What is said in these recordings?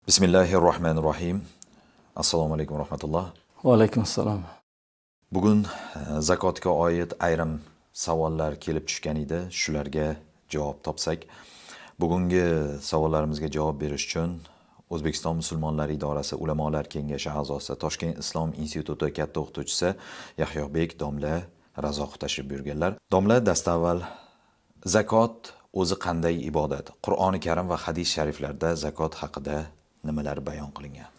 Bismillahirrohmanirrohim. Assalomu alaykum rahmatulloh. Va alaykum assalom. Bugun zakotga oid ayrim savollar kelib tushgan edi. Shularga javob topsak, bugungi savollarimizga javob berish uchun O'zbekiston Musulmonlar idorasi Ulamolar kengashi a'zosi, Toshkent Islom instituti katta o'qituvchisi Yahyobek domla Razoqov tashrif buyurganlar. Domla, dastavval zakot o'zi qanday ibodat? Qur'oni Karim va hadis shariflarda zakot haqida nimalar bayon qilingan?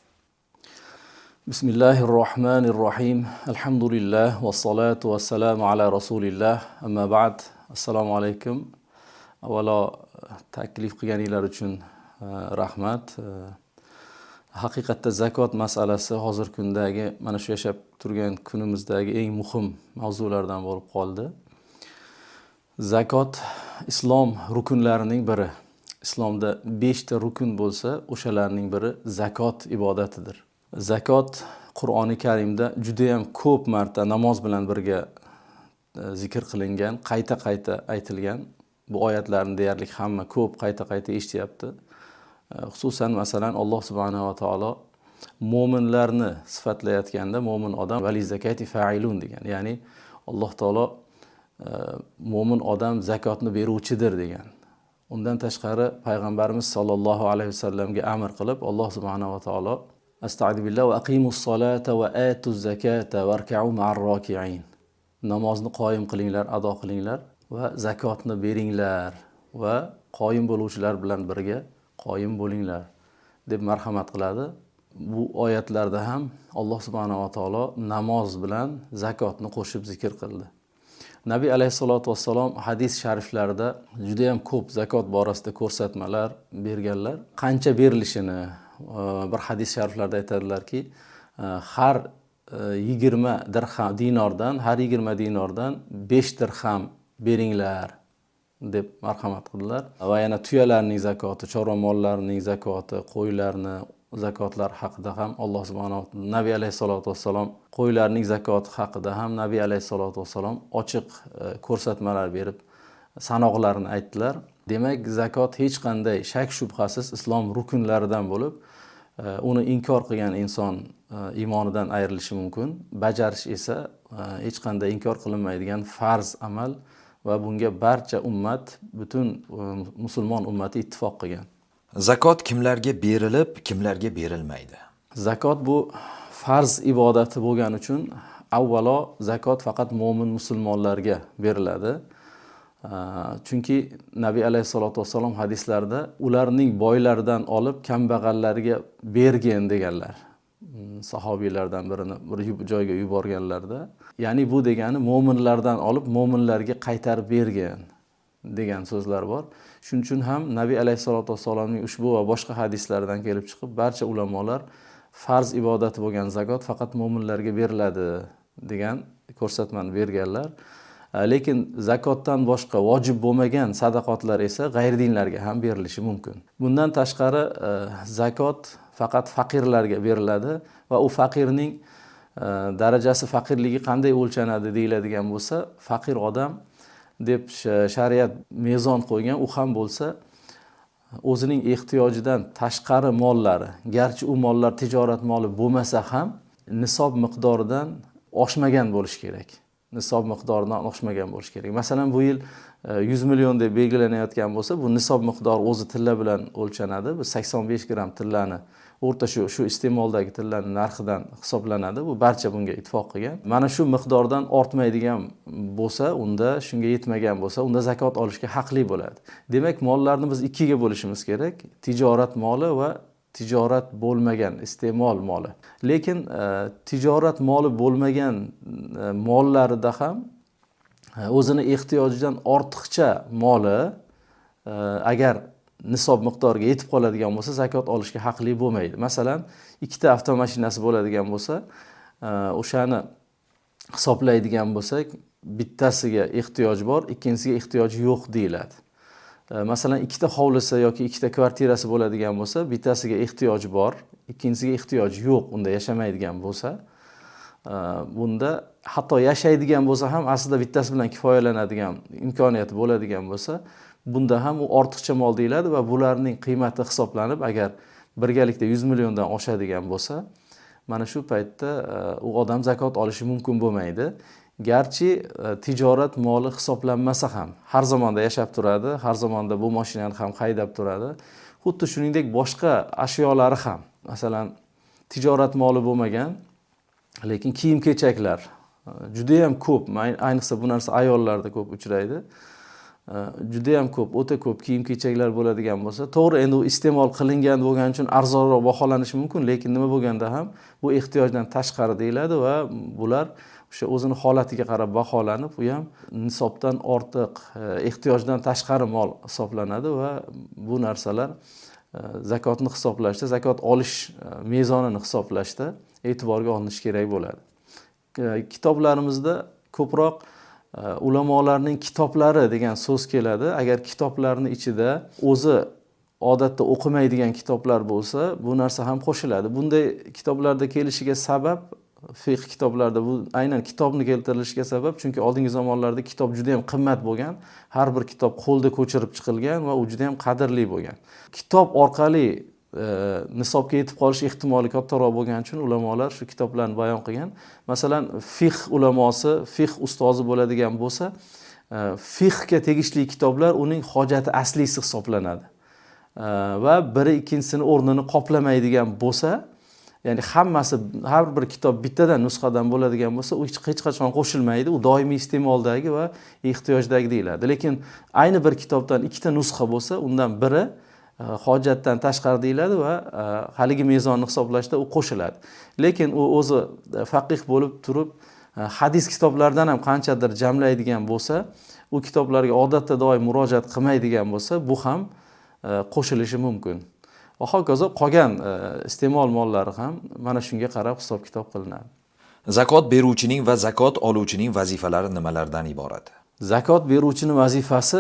Bismillahirrohmanirrohim. Alhamdulillah va salatu va salamu ala rasulillah. Amma ba'd. Assalomu alaykum. Avvalo taklif qilganinglar uchun rahmat. Haqiqatda zakot masalasi hozir kundagi mana shu yashab turgan kunimizdagi eng muhim mavzulardan bo'lib qoldi. Zakot islom rukunlarining biri. Islomda 5 ta rukun bo'lsa, o'shalarning biri zakot ibodatidir. Zakot Qur'oni Karimda juda ham ko'p marta namoz bilan birga zikr qilingan, qayta-qayta aytilgan. Bu oyatlarni deyarli hamma ko'p qayta-qayta eshityapti. Xususan masalan Alloh subhanahu va taolo mo'minlarni sifatlayotganda mo'min odam vali zakati fa'ilun degan. Ya'ni Alloh taolo mo'min odam zakotni beruvchidir degan. Undan tashqari payg'ambarimiz sollallohu alayhi vasallamga amr qilib Alloh subhanahu va taolo Astag'firu billahi va aqimus solata va atuz zakata varka'u ma'ar roki'in. Namozni qoyim qilinglar, ado qilinglar va zakotni beringlar va qoyim bo'luvchilar bilan birga qoyim bo'linglar deb marhamat qiladi. Bu oyatlarda ham Alloh subhanahu va taolo namoz bilan zakotni qo'shib zikr qildi. Nabiy alayhisolatu vassalom hadis shariflarida juda ham ko'p zakot borasida ko'rsatmalar berganlar. Qancha berilishini bir hadis shariflarda aytadilarki, har 20 dirham dinordan, har 20 dinordan 5 dirham beringlar deb marhamat qildilar. Va yana tuyalarning zakoti, chorva mollarining zakoti, qo'ylarni zakotlar haqida ham Alloh subhanahu va taolo Nabiy alayhisolatu vassalom qo'ylarning zakoti haqida ham Nabiy alayhisolatu vassalom ochiq ko'rsatmalar berib sanoqlarini aytdilar. Demak, zakot hech qanday shak shubhasiz islom rukunlaridan bo'lib, uni inkor qilgan inson iymonidan ayrilishi mumkin. Bajarish esa hech qanday inkor qilinmaydigan farz amal va bunga barcha ummat, butun musulmon ummati ittifoq qilgan. Zakot kimlarga berilib, kimlarga berilmaydi? Zakot bu farz ibodati bo'lgani uchun avvalo zakot faqat mo'min musulmonlarga beriladi. Chunki Nabiy alayhisolatu vassalom hadislarda ularning boylaridan olib kambag'allarga bergin deganlar. Sahobiylardan birini bir joyga yuborganlarda, ya'ni bu degani mo'minlardan olib mo'minlarga qaytarib bergin degan so'zlar bor. Shuning uchun ham Nabiy alayhisolatu vassalomning ushbu va boshqa hadislaridan kelib chiqib barcha ulamolar farz ibodati bo'lgan zakot faqat mo'minlarga beriladi degan ko'rsatmani berganlar. Lekin zakotdan boshqa vojib bo'lmagan sadaqotlar esa g'ayridinlarga ham berilishi mumkin. Bundan tashqari zakot faqat faqirlarga beriladi va u faqirning darajasi, faqirligi qanday o'lchanadi deyiladigan bo'lsa, faqir odam deb shariat mezon qo'ygan, u ham bo'lsa o'zining ehtiyojidan tashqari mollari, garchi u mollar tijorat moli bo'lmasa ham nisob miqdoridan oshmagan bo'lishi kerak. Nisob miqdoridan oshmagan bo'lishi kerak. Masalan, bu yil 100 million deb belgilanayotgan bo'lsa, bu nisob miqdori o'zi tilla bilan o'lchanadi. Bu 85 gram tillani o'rta shu iste'moldagi tillaning narxidan hisoblanadi. Bu barcha bunga ittifoq qilgan. Mana shu miqdordan ortmaydigan bo'lsa, unda shunga yetmagan bo'lsa, unda zakot olishga haqli bo'ladi. Demak, mollarni biz ikkiga bo'lishimiz kerak: tijorat moli va tijorat bo'lmagan iste'mol moli. Lekin tijorat moli bo'lmagan mollarida ham o'zini ehtiyojidan ortiqcha moli agar nisob miqdoriga yetib qoladigan bo'lsa, zakot olishga haqli bo'lmaydi. Masalan, 2 ta avtomashinasi bo'ladigan bo'lsa, o'shani hisoblaydigan bo'lsak, bittasiga ehtiyoj bor, ikkinchisiga ehtiyoj yo'q deyiladi. Masalan, 2 ta hovlisi yoki 2 ta kvartirasi bo'ladigan bo'lsa, bittasiga ehtiyoj bor, ikkinchisiga ehtiyoj yo'q, unda yashamaydigan bo'lsa, bunda hatto yashaydigan bo'lsa ham aslida bittasi bilan kifoyalanadigan imkoniyati bo'ladigan bo'lsa, bunda ham u ortiqcha mol deyiladi va bularning qiymati hisoblanib, agar birgalikda 100 milliondan oshadigan bo'lsa, mana shu paytda u odam zakot olishi mumkin bo'lmaydi. Garchi tijorat moli hisoblanmasa ham har zamonda yashab turadi, har zamonda bu mashinani ham haydab turadi. Xuddi shuningdek boshqa ashyolari ham, masalan, tijorat moli bo'lmagan, lekin kiyim-kechaklar juda ham ko'p, ayniqsa bu narsa ayollarda ko'p uchraydi. Juda ham ko'p, o'ta ko'p kiyim-kechaklar bo'ladigan bo'lsa, to'g'ri, endi u iste'mol qilingan bo'lgani uchun arzonroq baholanishi mumkin, lekin nima bo'lganda ham bu ehtiyojdan tashqari deyiladi va bular o'sha o'zini holatiga qarab baholanib, u ham nisobdan ortiq, ehtiyojdan tashqari mol hisoblanadi va bu narsalar zakotni hisoblashda, zakot olish mezonini hisoblashda e'tiborga olinishi kerak bo'ladi. Kitoblarimizda ko'proq ulamolarning kitoblari degan so'z keladi. Agar kitoblarning ichida o'zi odatda o'qimaydigan kitoblar bo'lsa, bu narsa ham qo'shiladi. Bunday kitoblarda kelishiga sabab, fiqh kitoblarda bu aynan kitobni keltirilishiga sabab, chunki oldingi zamonlarda kitob juda ham qimmat bo'lgan. Har bir kitob qo'lda ko'chirib chiqilgan va u juda ham qadrli bo'lgan. Kitob orqali nisobga yetib qolish ehtimoli kattaroq bo'lgani uchun ulamolar shu kitoblarni bayon qilgan. Masalan, fiqh ulamosi, fiqh ustozi bo'ladigan bo'lsa, fiqhga tegishli kitoblar uning hojati aslisi hisoblanadi. Va biri ikkinchisini o'rnini qoplamaydigan bo'lsa, ya'ni hammasi, har bir kitob bittadan nusxadan bo'ladigan bo'lsa, u hech qachon qo'shilmaydi, u doimiy iste'moldagi va ehtiyojdagi deyiladi. Lekin ayni bir kitobdan ikkita nusxa bo'lsa, undan biri hojatdan tashqari deyiladi va haligi mezonni hisoblashda u qo'shiladi. Lekin u o'zi faqih bo'lib turib, hadis kitoblaridan ham qanchadir jamlaydigan bo'lsa, u kitoblarga odatda doim murojaat qilmaydigan bo'lsa, bu ham qo'shilishi mumkin. Va hokazo qolgan iste'mol mollari ham mana shunga qarab hisob-kitob qilinadi. Zakot beruvchining va zakot oluvchining vazifalari nimalardan iborat? Zakot beruvchining vazifasi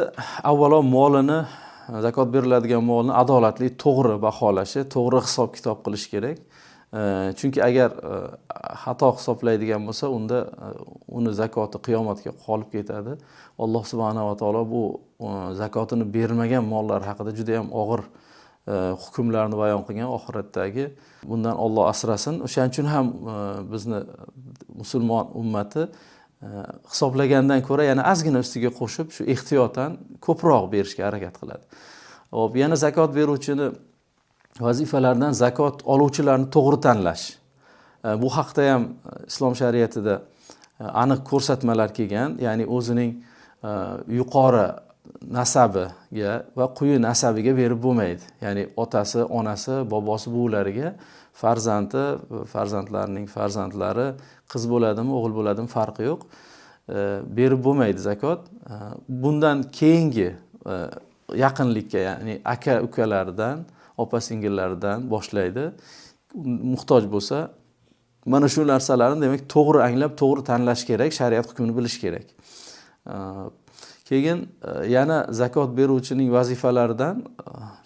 avvalo molini, zakot beriladigan molni adolatli, to'g'ri baholashi, to'g'ri hisob-kitob qilish kerak. Chunki agar xato hisoblaydigan bo'lsa, unda uni zakoti qiyomatga qolib ketadi. Alloh subhanahu va taolo bu zakotini bermagan mollar haqida juda ham og'ir hukmlarni bayon qilgan oxiratdagi. Bundan Alloh asrasin. O'shaning uchun ham bizni musulmon ummati hisoblagandan ko'ra yana ozgina ustiga qo'shib shu ehtiyotan ko'proq berishga harakat qiladi. Hop, yana zakot beruvchini vazifalaridan zakot oluvchilarni to'g'ri tanlash. Bu haqda ham islom shariatida aniq ko'rsatmalar kelgan, ya'ni o'zining yuqori nasabiga va quyi nasabiga berib bo'lmaydi. Ya'ni otasi, onasi, bobosi, buvilariga farzandlarining farzandlari qiz bo'ladimi, o'g'il bo'ladimi farqi yo'q. Berib bo'lmaydi zakot. Bundan keyingi yaqinlikka, ya'ni aka-ukalaridan, opa-singillaridan boshlaydi. Muhtoj bo'lsa, mana shu narsalarni demak to'g'ri anglab, to'g'ri tanlash kerak, shariat hukmini bilish kerak. Keyin yana zakot beruvchining vazifalaridan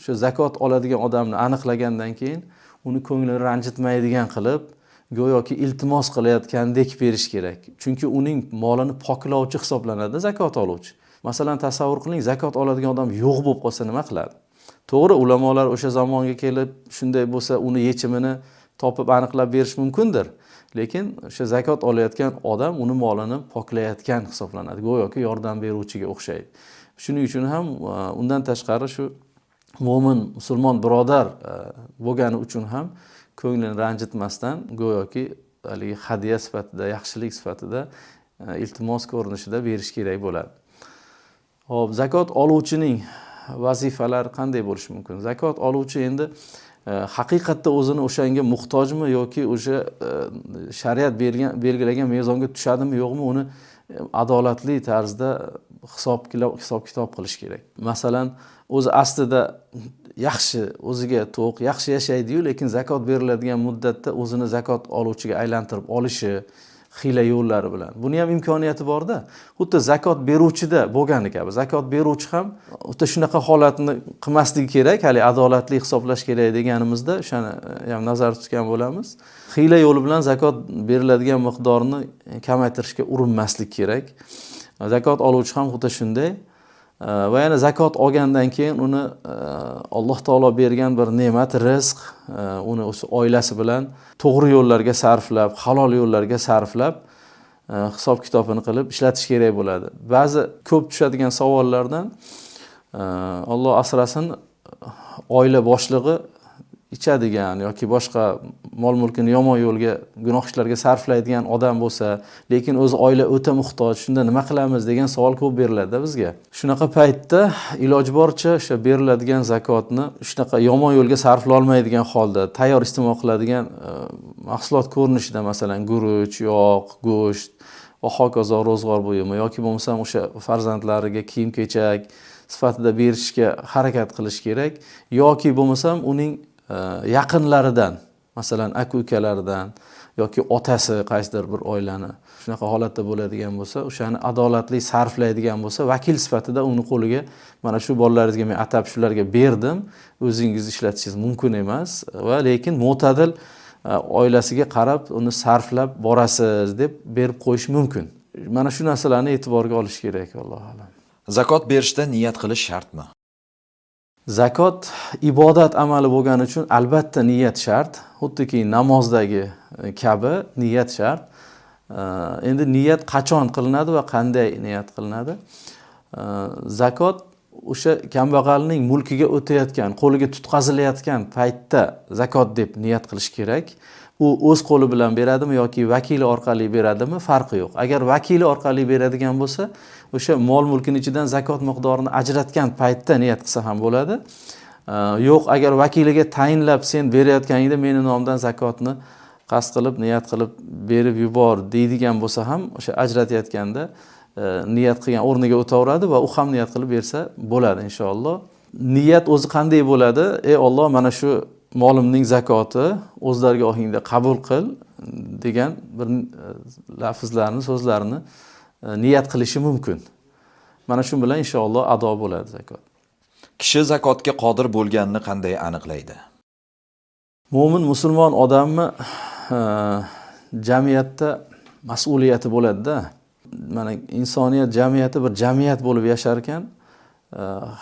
shu zakot oladigan odamni aniqlagandan keyin uni ko'nglini ranjitmaydigan qilib, go'yoki iltimos qilayotgandek berish kerak. Chunki uning molini poklovchi hisoblanadi zakot oluvchi. Masalan, tasavvur qiling, zakot oladigan odam yo'q bo'lib qolsa nima qiladi? To'g'ri, ulamolar o'sha zamonga kelib shunday bo'lsa, uni yechimini topib aniqlab berish mumkindir. Lekin o'sha zakot olayotgan odam uni molini poklayotgan hisoblanadi. Go'yoki yordam beruvchiga o'xshaydi. Shuning uchun ham undan tashqari shu mo'min, musulmon birodar bo'lgani uchun ham ko'nglini ranjitmasdan go'yoki haligi hadiya sifatida, yaxshilik sifatida iltimos ko'rinishida berish kerak bo'ladi. Hop, zakot oluvchining vazifalari qanday bo'lishi mumkin? Zakot oluvchi endi haqiqatda o'zini o'shanga muhtojmi yoki o'sha shariat belgilagan mezonga tushadimi yo'qmi, uni adolatli tarzda hisob-kitob qilish kerak. Masalan, o'zi aslida yaxshi, o'ziga to'q, yaxshi yashaydi-yu, lekin zakot beriladigan muddatda o'zini zakot oluvchiga aylantirib olishi xiyla yo'llari bilan. Buni ham imkoniyati bor-da. Xuddi zakot beruvchida bo'lgani kabi, zakot beruvchi ham o'ta shunaqa holatni qilmasligi kerak, hali adolatli hisoblash kerak deganimizda o'shani ham nazarda tutgan bo'lamiz. Xiyla yo'li bilan zakot beriladigan miqdorni kamaytirishga urinmaslik kerak. Zakot oluvchi ham xuddi shunday. Va yana zakot olgandan keyin uni Alloh taolo bergan bir ne'mat, rizq, uni o'sha oilasi bilan to'g'ri yo'llarga sarflab, halol yo'llarga sarflab, hisob kitobini qilib ishlatish kerak bo'ladi. Ba'zi ko'p tushadigan savollardan Alloh asrasin, oila boshlig'i ichadigan yoki boshqa mol mulkini yomon yo'lga, gunoh ishlarga sarflaydigan odam bo'lsa, lekin o'zi oila o'ta muhtoj, shunda nima qilamiz degan savol ko'p beriladi bizga. Shunaqa paytda iloji boricha o'sha beriladigan zakotni shunaqa yomon yo'lga sarflay olmaydigan holda tayyor iste'mol qiladigan mahsulot ko'rinishida, masalan, guruch, yog', go'sht va hokazo ro'zg'or buyumi yoki bo'lmasa o'sha farzandlariga kiyim-kechak sifatida berishga harakat qilish kerak, yoki bo'lmasa uning yaqinlaridan, masalan aka-ukalaridan yoki otasi qaysidir bir oilani shunaqa holatda bo'ladigan bo'lsa, o'shani adolatli sarflaydigan bo'lsa, vakil sifatida uni qo'liga mana shu bolalaringizga men atab shularga berdim, o'zingiz ishlatishingiz mumkin emas va lekin mo'tadil oilasiga qarab uni sarflab borasiz deb berib qo'yish mumkin. Mana shu narsalarni e'tiborga olish kerak, Alloh alam. Zakot berishda niyat qilish shartmi? Zakot ibodat amali bo'lgani uchun albatta niyat shart. Xuddiki namozdagi kabi niyat shart. Endi niyat qachon qilinadi va qanday niyat qilinadi? Zakot o'sha kambag'alning mulkiga o'tayotgan, qo'liga tutqazilayotgan paytda zakot deb niyat qilish kerak. U o'z qo'li bilan beradimi yoki vakili orqali beradimi, farqi yo'q. Agar vakili orqali beradigan bo'lsa, o'sha mol mulkining ichidan zakot miqdorini ajratgan paytda niyat qilsa ham bo'ladi. Yo'q, agar vakiliga tayinlab sen berayotganingda meni nomdan zakotni qasd qilib, niyat qilib berib yubor deydigan bo'lsa ham, o'sha ajratayotganda niyat qilgan o'rniga o'taveradi va u ham niyat qilib bersa bo'ladi inshaalloh. Niyat o'zi qanday bo'ladi? Ey Alloh, mana shu molimning zakoti o'zlariga ohingda qabul qil degan bir lafzlarni, so'zlarni niyat qilishi mumkin. Mana shu bilan inshaalloh ado bo'ladi zakot. Kishi zakotga qodir bo'lganini qanday aniqlaydi? Mo'min musulmon odamni jamiyatda mas'uliyati bo'ladi-da. Mana insoniyat jamiyati bir jamiyat bo'lib yashar ekan,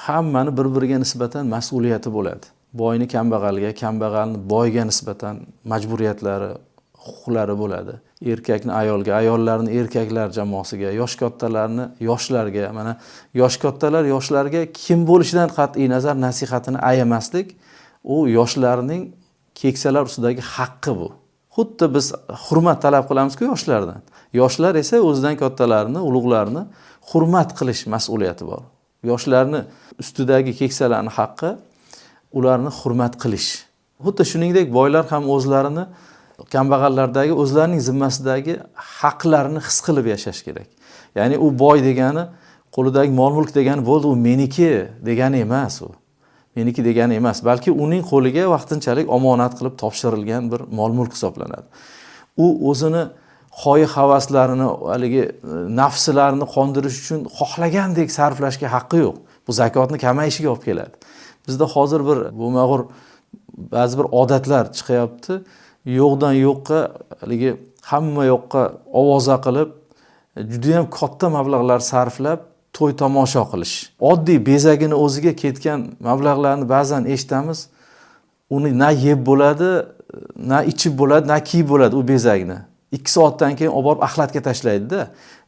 hammani bir-biriga nisbatan mas'uliyati bo'ladi. Boyni kambag'alga, kambag'alni boyga nisbatan majburiyatlari, huquqlari bo'ladi. Erkakni ayolga, ayollarni erkaklar jamoasiga, yosh kattalarni yoshlarga, mana yosh kattalar yoshlarga kim bo'lishidan qat'iy nazar nasihatini ayamaslik, u yoshlarning keksalar ustidagi haqqi bu. Xuddi biz hurmat talab qilamiz-ku yoshlardan. Yoshlar esa o'zidan kattalarni, ulug'larni hurmat qilish mas'uliyati bor. Yoshlarni ustidagi keksalarning haqqi ularni hurmat qilish. Xuddi shuningdek boylar ham o'zlarini kambag'allardagi o'zlarining zimmasidagi haqlarini his qilib yashash kerak. Ya'ni u boy degani qo'lidagi mol-mulk degani bo'ldi, u meniki degani emas u. Meniki degani emas, balki uning qo'liga vaqtinchalik omonat qilib topshirilgan bir mol-mulk hisoblanadi. U o'zini xohi-havaslarini, haligi nafslarini qondirish uchun xohlagandek sarflashga haqqi yo'q. Bu zakotni kamayishiga olib keladi. Bizda hozir bir bo'lmag'ur ba'zi bir odatlar chiqyapti. Yo'qdan yo'qqa, haligi hamma yoqqa ovoza qilib, juda ham katta mablag'lar sarflab to'y tomosha qilish. Oddiy bezagini o'ziga ketgan mablag'larni ba'zan eshitamiz. Uni na yeb bo'ladi, na ichib bo'ladi, na kiyib bo'ladi u bezagini. 2 soatdan keyin olib borib axlatga tashlaydi-da.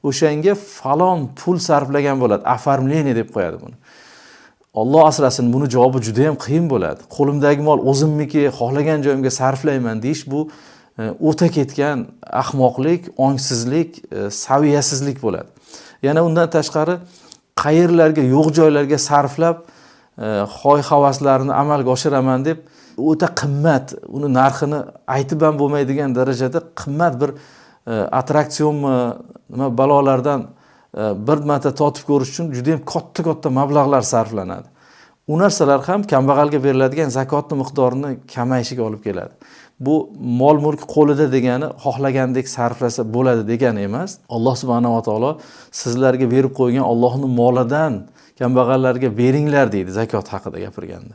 O'shanga falon pul sarflagan bo'ladi. Оформление deb qo'yadi buni. Alloh asrasin, buni javobi juda ham qiyin bo'ladi. Qo'limdagi mol o'zimniki, xohlagan joyimga sarflayman deyish bu o'ta ketgan ahmoqlik, ongsizlik, saviyasizlik bo'ladi. Yana undan tashqari qayerlarga, yo'q joylarga sarflab xoy-havaslarini amalga oshiraman deb o'ta qimmat, uni narxini aytib ham bo'lmaydigan darajada qimmat bir attraksionmi, nima balolardan bir marta totib ko'rish uchun juda ham katta mablag'lar sarflanadi. U narsalar ham kambag'alga beriladigan zakotning miqdorini kamayishiga olib keladi. Bu mol-mulk qo'lida degani xohlagandek sarflasa bo'ladi degani emas. Alloh subhanahu va taolo sizlarga berib qo'ygan Allohning molidan kambag'allarga beringlar deydi zakot haqida gapirganda.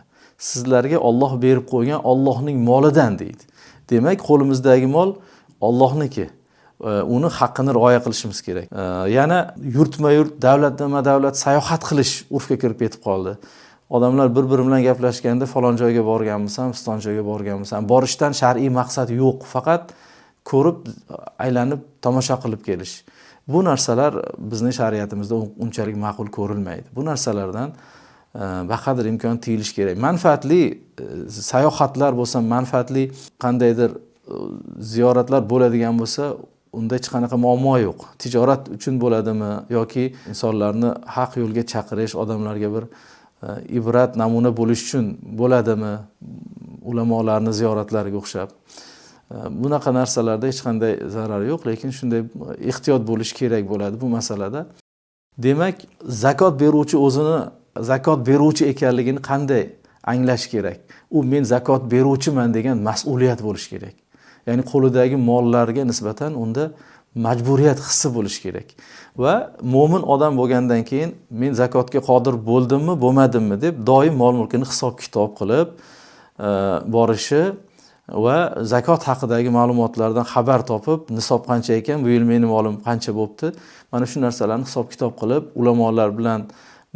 Sizlarga Alloh berib qo'ygan Allohning molidan deydi. Demak, qo'limizdagi mol Allohniki. uni haqqini rioya qilishimiz kerak. Yana yurtma-yurt, davlat sayohat qilish urfga kirib ketib qoldi. Odamlar bir-biri bilan gaplashganda falon joyga borganmisan, piston joyga borganmisan. Borishdan shar'iy maqsad yo'q, faqat ko'rib, aylanib tomosha qilib kelish. Bu narsalar bizning shariatimizda unchalik ma'qul ko'rilmaydi. Bu narsalardan baqadar imkon tiyilish kerak. Manfaatli sayohatlar bo'lsa, manfaatli qandaydir ziyoratlar bo'ladigan bo'lsa, unda hech qanaqa muammo yo'q. Tijorat uchun bo'ladimi yoki insonlarni haq yo'lga chaqirish, odamlarga bir ibrat, namuna bo'lish uchun bo'ladimi? Ulamolarning ziyoratlariga o'xshab. Bunaqa narsalarda hech qanday zarar yo'q, lekin shunday ehtiyot bo'lish kerak bo'ladi bu masalada. Demak, zakot beruvchi o'zini zakot beruvchi ekanligini qanday anglash kerak? U men zakot beruvchiman degan mas'uliyat bo'lish kerak. Ya'ni qo'lidagi mollarga nisbatan unda majburiyat hissi bo'lish kerak. Va mo'min odam bo'lgandan keyin men zakotga qodir bo'ldimmi, bo'lmadimmi deb doim mol-mulkini hisob-kitob qilib borishi va zakot haqidagi ma'lumotlardan xabar topib, nisob qancha ekan, bu yil mening molim qancha bo'pti, mana shu narsalarni hisob-kitob qilib, ulamolar bilan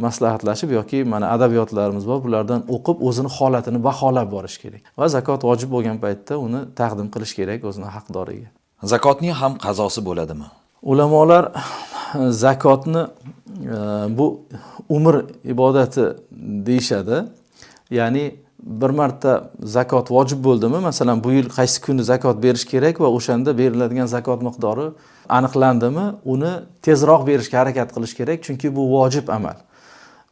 maslahatlashib yoki mana adabiyotlarimiz bor, bulardan o'qib o'zini holatini baholab borish kerak. Va zakot vojib bo'lgan paytda uni taqdim qilish kerak o'zini haqdoriga. Zakotning ham qazosi bo'ladimi? Ulamolar zakotni bu umr ibodati deyishadi. Ya'ni bir marta zakot vojib bo'ldimi, masalan, bu yil qaysi kuni zakot berish kerak va o'shanda beriladigan zakot miqdori aniqlandimi, uni tezroq berishga harakat qilish kerak, chunki bu vojib amal.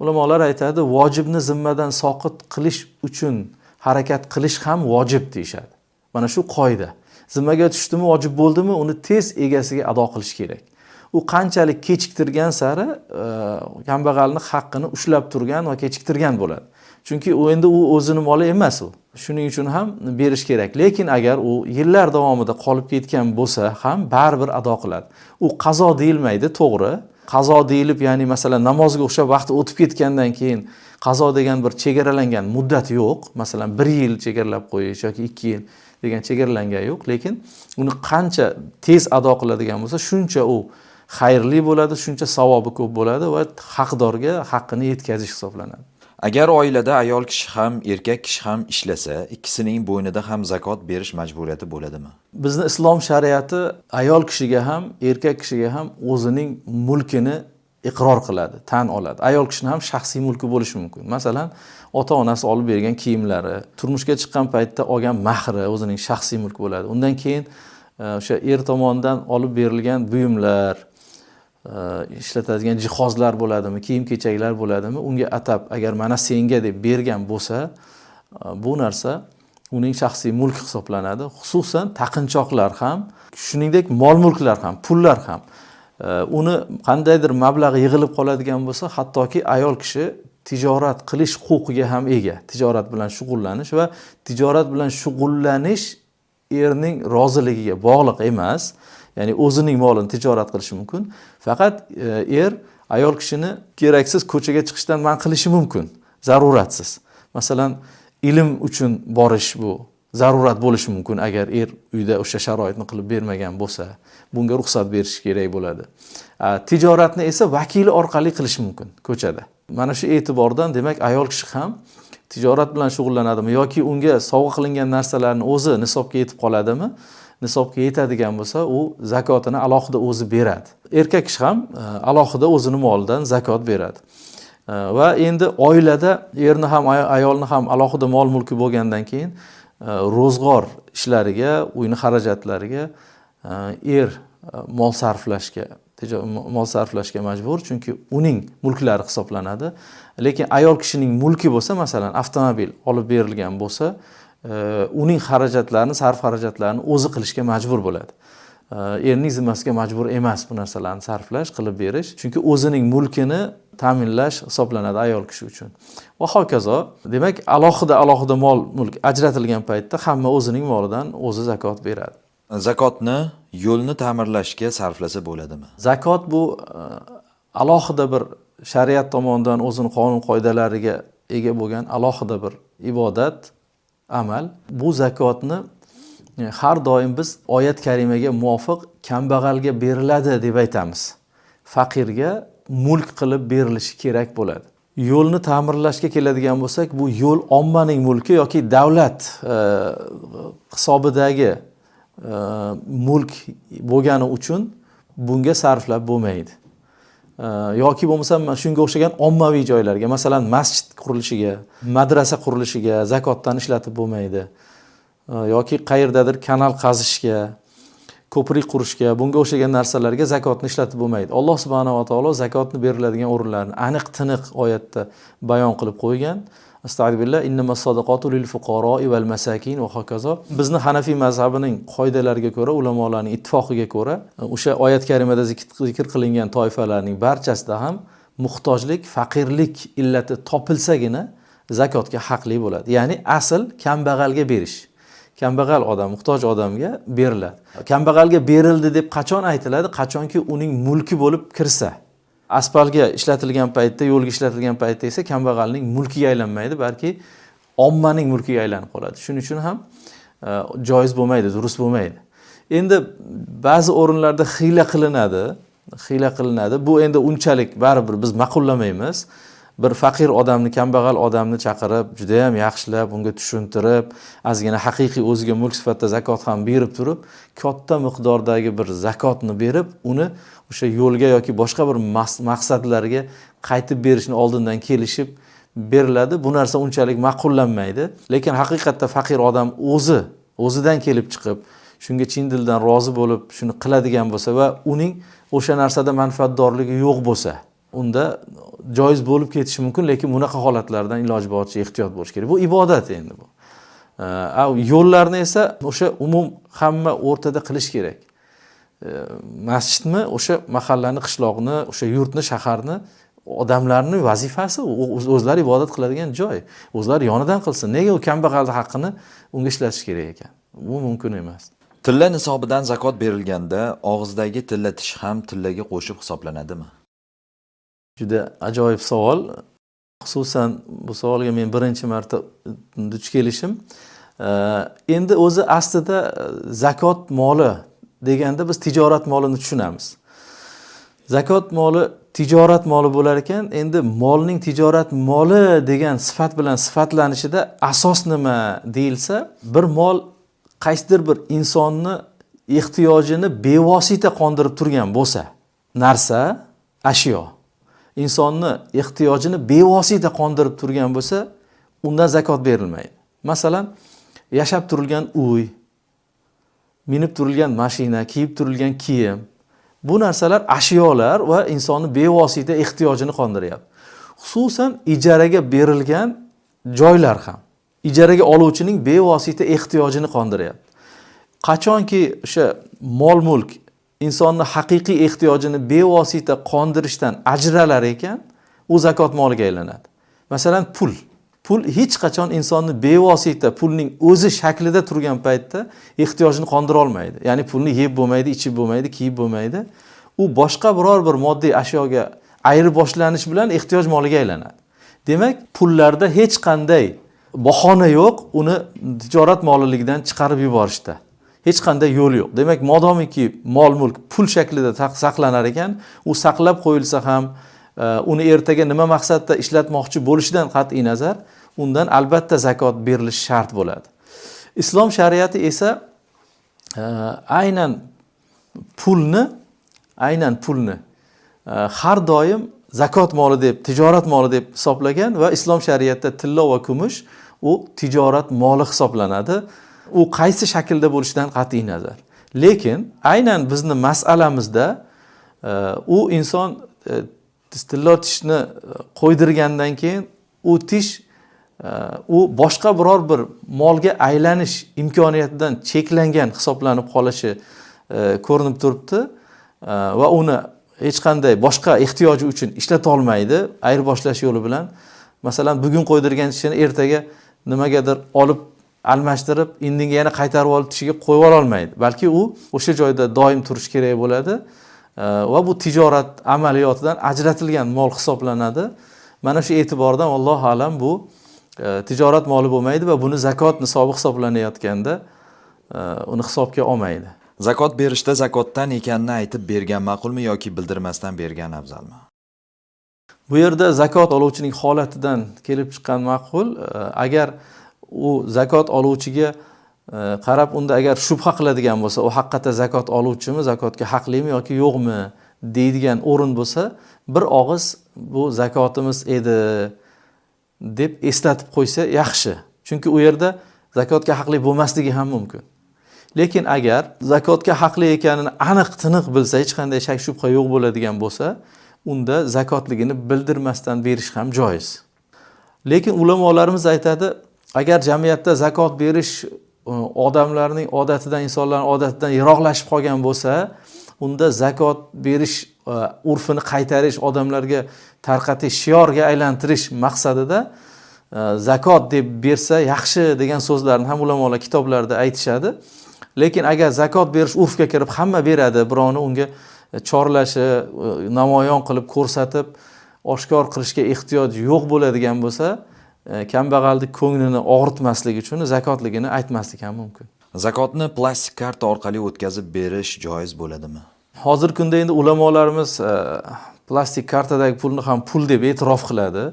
Ulamolar aytadi, vojibni zimmadan soqit qilish uchun harakat qilish ham vojib deyshadi. Mana shu qoida. Zimmaga tushdimi, vojib bo'ldimi, uni tez egasiga ado qilish kerak. U qanchalik kechiktirgan sari kambag'alning haqqini ushlab turgan va kechiktirgan bo'ladi. Chunki u endi u o'zining moli emas u. Shuning uchun ham berish kerak. Lekin agar u yillar davomida qolib ketgan bo'lsa ham baribir ado qiladi. U qazo deyilmaydi, to'g'ri. Qazo deyilib, ya'ni masalan namozga o'xshab vaqti o'tib ketgandan keyin qazo degan bir chegaralangan muddat yo'q. Masalan 1 yil chegaralab qo'yish yoki 2 yil degan chegaralangan yo'q, lekin uni qancha tez ado qiladigan bo'lsa, shuncha u xayrli bo'ladi, shuncha savobi ko'p bo'ladi va haqdorga haqqini yetkazish hisoblanadi. Agar oilada ayol kishi ham, erkak kishi ham ishlasa, ikkisining bo'ynida ham zakot berish majburiyati bo'ladimi? Bizning islom shariati ayol kishiga ham, erkak kishiga ham o'zining mulkini iqror qiladi, tan oladi. Ayol kishining ham shaxsiy mulki bo'lishi mumkin. Masalan, ota-onasi olib bergan kiyimlari, turmushga chiqqan paytda olgan mahri o'zining shaxsiy mulki bo'ladi. Undan keyin o'sha er tomonidan olib berilgan buyumlar, ishlatadigan jihozlar bo'ladimi, kiyim-kechaklar bo'ladimi, unga atab agar mana senga deb bergan bo'lsa, bu narsa uning shaxsiy mulki hisoblanadi. Xususan taqinchoqlar ham, shuningdek mol-mulklar ham, pullar ham uni qandaydir mablag' yig'ilib qoladigan bo'lsa, hattoki ayol kishi tijorat qilish huquqiga ham ega. Tijorat bilan shug'ullanish va tijorat bilan shug'ullanish erning roziligiga bog'liq emas. Ya'ni o'zining molini tijorat qilishi mumkin. Faqat er ayol kishini keraksiz ko'chaga chiqishdan man qilishi mumkin, zaruratsiz. Masalan, ilm uchun borish bu zarurat bo'lishi mumkin agar er uyda o'sha sharoitni qilib bermagan bo'lsa, bunga ruxsat berish kerak bo'ladi. Tijoratni esa vakili orqali qilish mumkin ko'chada. Mana shu e'tibordan demak ayol kishi ham tijorat bilan shug'ullanadimi yoki unga sovg'a qilingan narsalarni o'zi nisobga yetib qoladimi? Nisobga yetadigan bo'lsa, u zakotini alohida o'zi beradi. Erkak kishi ham alohida o'zining molidan zakot beradi. Va endi oilada erni ham ayolni ham alohida mol-mulki bo'lgandan keyin ro'zg'or ishlariga, uyning xarajatlariga er mol sarflashga majbur, chunki uning mulklari hisoblanadi. Lekin ayol kishining mulki bo'lsa, masalan, avtomobil olib berilgan bo'lsa, uning xarajatlarini, sarf xarajatlarini o'zi qilishga majbur bo'ladi. Erning zimmasiga majbur emas bu narsalarni sarflash, qilib berish, chunki o'zining mulkini ta'minlash hisoblanadi ayol kishi uchun. Va hokazo. Demak, alohida mol-mulk ajratilgan paytda hamma o'zining molidan o'zi zakot beradi. Zakotni yo'lni ta'mirlashga sarflasa bo'ladimi? Zakot bu alohida bir shariat tomonidan o'zining qonun-qoidalariga ega bo'lgan alohida bir ibodat, amal. Bu zakotni Har doim biz oyat karimaga muvofiq kambag'alga beriladi deb aytamiz. Faqirga mulk qilib berilishi kerak bo'ladi. Yo'lni ta'mirlashga keladigan bo'lsak, bu yo'l ommaning mulki yoki davlat hisobidagi mulk bo'lgani uchun bunga sarflab bo'lmaydi. Yoki bo'lmasa shunga o'xshagan ommaviy joylarga, masalan, masjid qurilishiga, madrasa qurilishiga zakotdan ishlatib bo'lmaydi. Yoki qayerdadir kanal qazishga, ko'prik qurishga, bunga o'xshagan narsalarga zakotni ishlatib bo'lmaydi. Alloh subhanahu va taolo zakotni beriladigan o'rinlarni aniq-tiniq oyatda bayon qilib qo'ygan. Astagfirullah, innamas sadaqatu lil fuqaroi val masakin va hokazo. Bizni Hanafiy mazhabining qoidalariga ko'ra, ulamolarning ittifoqiga ko'ra, o'sha oyat karimada zikr qilingan toifalarning barchasida ham muhtojlik, faqirlik illati topilsagina zakotga haqli bo'ladi. Ya'ni asl kambag'alga berish. Kambag'al odam, muhtoj odamga beriladi. Kambag'alga berildi deb qachon aytiladi? Qachonki uning mulki bo'lib kirsa. Asfaltga ishlatilgan paytda, yo'lga ishlatilgan paytda esa kambag'alning mulkiga aylanmaydi, balki ommaning mulkiga aylanib qoladi. Shuning uchun ham joiz bo'lmaydi, durust bo'lmaydi. Endi ba'zi o'rinlarda hiyla qilinadi. Bu endi unchalik baribir biz ma'qullamaymiz. Bir faqir odamni, kambag'al odamni chaqirib, juda ham yaxshilab, unga tushuntirib, ozgina haqiqiy o'ziga mulk sifatida zakot ham berib turib, katta miqdordagi bir zakotni berib, uni o'sha yo'lga yoki boshqa bir maqsadlarga qaytib berishni oldindan kelishib beriladi. Bu narsa unchalik ma'qullanmaydi. Lekin haqiqatda faqir odam o'zidan kelib chiqib, shunga chin dildan rozi bo'lib, shuni qiladigan bo'lsa va uning o'sha narsada manfaatdorligi yo'q bo'lsa, unda joiz bo'lib ketishi mumkin, lekin bunaqa holatlardan iloji boricha ehtiyot bo'lish kerak. Bu ibodat endi bu. Yo'llarni esa o'sha umum hamma o'rtada qilish kerak. Masjidmi, o'sha mahallani, qishloqni, o'sha yurtni, shaharni odamlarning vazifasi, o'zlari ibodat qiladigan joy. O'zlari yonidan qilsin. Nega u kambag'alning haqqini unga ishlatish kerak ekan? Bu mumkin emas. Tilla nisobidan zakot berilganda og'izdagi tilla tish ham tillaga qo'shib hisoblanadimi? Juda ajoyib savol. Xususan bu savolga men birinchi marta duch kelishim. Endi o'zi aslida zakot moli deganda biz tijorat molini tushunamiz. Zakot moli tijorat moli bo'lar ekan, endi molning tijorat moli degan sifat bilan sifatlanishida asos nima deyilsa, bir mol qaysidir bir insonni ehtiyojini bevosita qondirib turgan bo'lsa, narsa, ashyo insonni ehtiyojini bevosita qondirib turgan bo'lsa, undan zakot berilmaydi. Masalan, yashab turilgan uy, minib turilgan mashina, kiyib turilgan kiyim, bu narsalar ashyolar va insonni bevosita ehtiyojini qondiryapti. Xususan ijaraga berilgan joylar ham ijaraga oluvchining bevosita ehtiyojini qondiryapti. Qachonki o'sha mol-mulk insonni haqiqiy ehtiyojini bevosita qondirishdan ajralar ekan, u zakot moliga aylanadi. Masalan, pul hech qachon insonni bevosita pulning o'zi shaklida turgan paytda ehtiyojini qondira olmaydi. Ya'ni pulni yeb bo'lmaydi, ichib bo'lmaydi, kiyib bo'lmaydi. U boshqa biror bir moddiy ashyoga ayrib boshlanish bilan ehtiyoj moliga aylanadi. Demak, pullarda hech qanday bahona yo'q, uni tijorat moliligidan chiqarib yuborishda. Hech qanday yo'l yo'q. Demak, modomiki mol-mulk pul shaklida saqlanar ekan, u saqlab qo'yilsa ham, uni ertaga nima maqsadda ishlatmoqchi bo'lishidan qat'iy nazar, undan albatta zakot berilishi shart bo'ladi. Islom shariati esa aynan pulni har doim zakot moli deb, tijorat moli deb hisoblagan va islom shariatida tilla va kumush u tijorat moli hisoblanadi. U qaysi shaklda bo'lishidan qat'iy nazar. Lekin aynan bizni mas'alamizda u inson tilla tishni qo'ydirgandan keyin u tish u boshqa biror bir molga aylanish imkoniyatidan cheklangan hisoblanib qolishi ko'rinib turibdi va uni hech qanday boshqa ehtiyoji uchun ishlata olmaydi ayirboshlash yo'li bilan. Masalan, bugun qo'ydirgan tishini ertaga nimagadir olib almashtirib, indinga yana qaytarib olib tishiga qo'yib olmaydi. Balki u o'sha joyda doim turish kerak bo'ladi va bu tijorat amaliyotidan ajratilgan mol hisoblanadi. Mana shu e'tibordan Alloh alam bu tijorat moli bo'lmaydi va buni zakot nisobi hisoblanayotganda uni hisobga olmaydi. Zakot berishda zakotdan ekanini aytib bergan ma'qulmi yoki bildirmasdan bergan afzalmi? Bu yerda zakot oluvchining holatidan kelib chiqqan ma'qul. Agar u zakot oluvchiga qarab unda agar shubha qiladigan bo'lsa, u haqiqatan zakot oluvchimi, zakotga haqlimi yoki yo'qmi deydigan o'rin bo'lsa, bir og'iz bu zakotimiz edi deb eslatib qo'ysa yaxshi. Chunki u yerda zakotga haqli bo'lmasligi ham mumkin. Lekin agar zakotga haqli ekanini aniq tiniq bilsa, hech qanday shak shubha yo'q bo'ladigan bo'lsa, unda zakotligini bildirmasdan berish ham joiz. Lekin ulamolarimiz aytadi, agar jamiyatda zakot berish odamlarning odatidan, insonlarning odatidan yiroqlashib qolgan bo'lsa, unda zakot berish urfini qaytarish, odamlarga tarqatish, shiorga aylantirish maqsadida zakot deb bersa yaxshi degan so'zlarni ham ulamolar kitoblarida aytishadi. Lekin agar zakot berish urfga kirib hamma beradi, birovni unga chorlashi, namoyon qilib ko'rsatib, oshkor qilishga ehtiyoj yo'q bo'ladigan bo'lsa, kambag'allik ko'nglini og'ritmaslik uchun zakotligini aytmaslik ham mumkin. Zakotni plastik karta orqali o'tkazib berish joiz bo'ladimi? Hozirgi kunda endi ulamolarimiz plastik kartadagi pulni ham pul deb e'tirof qiladi.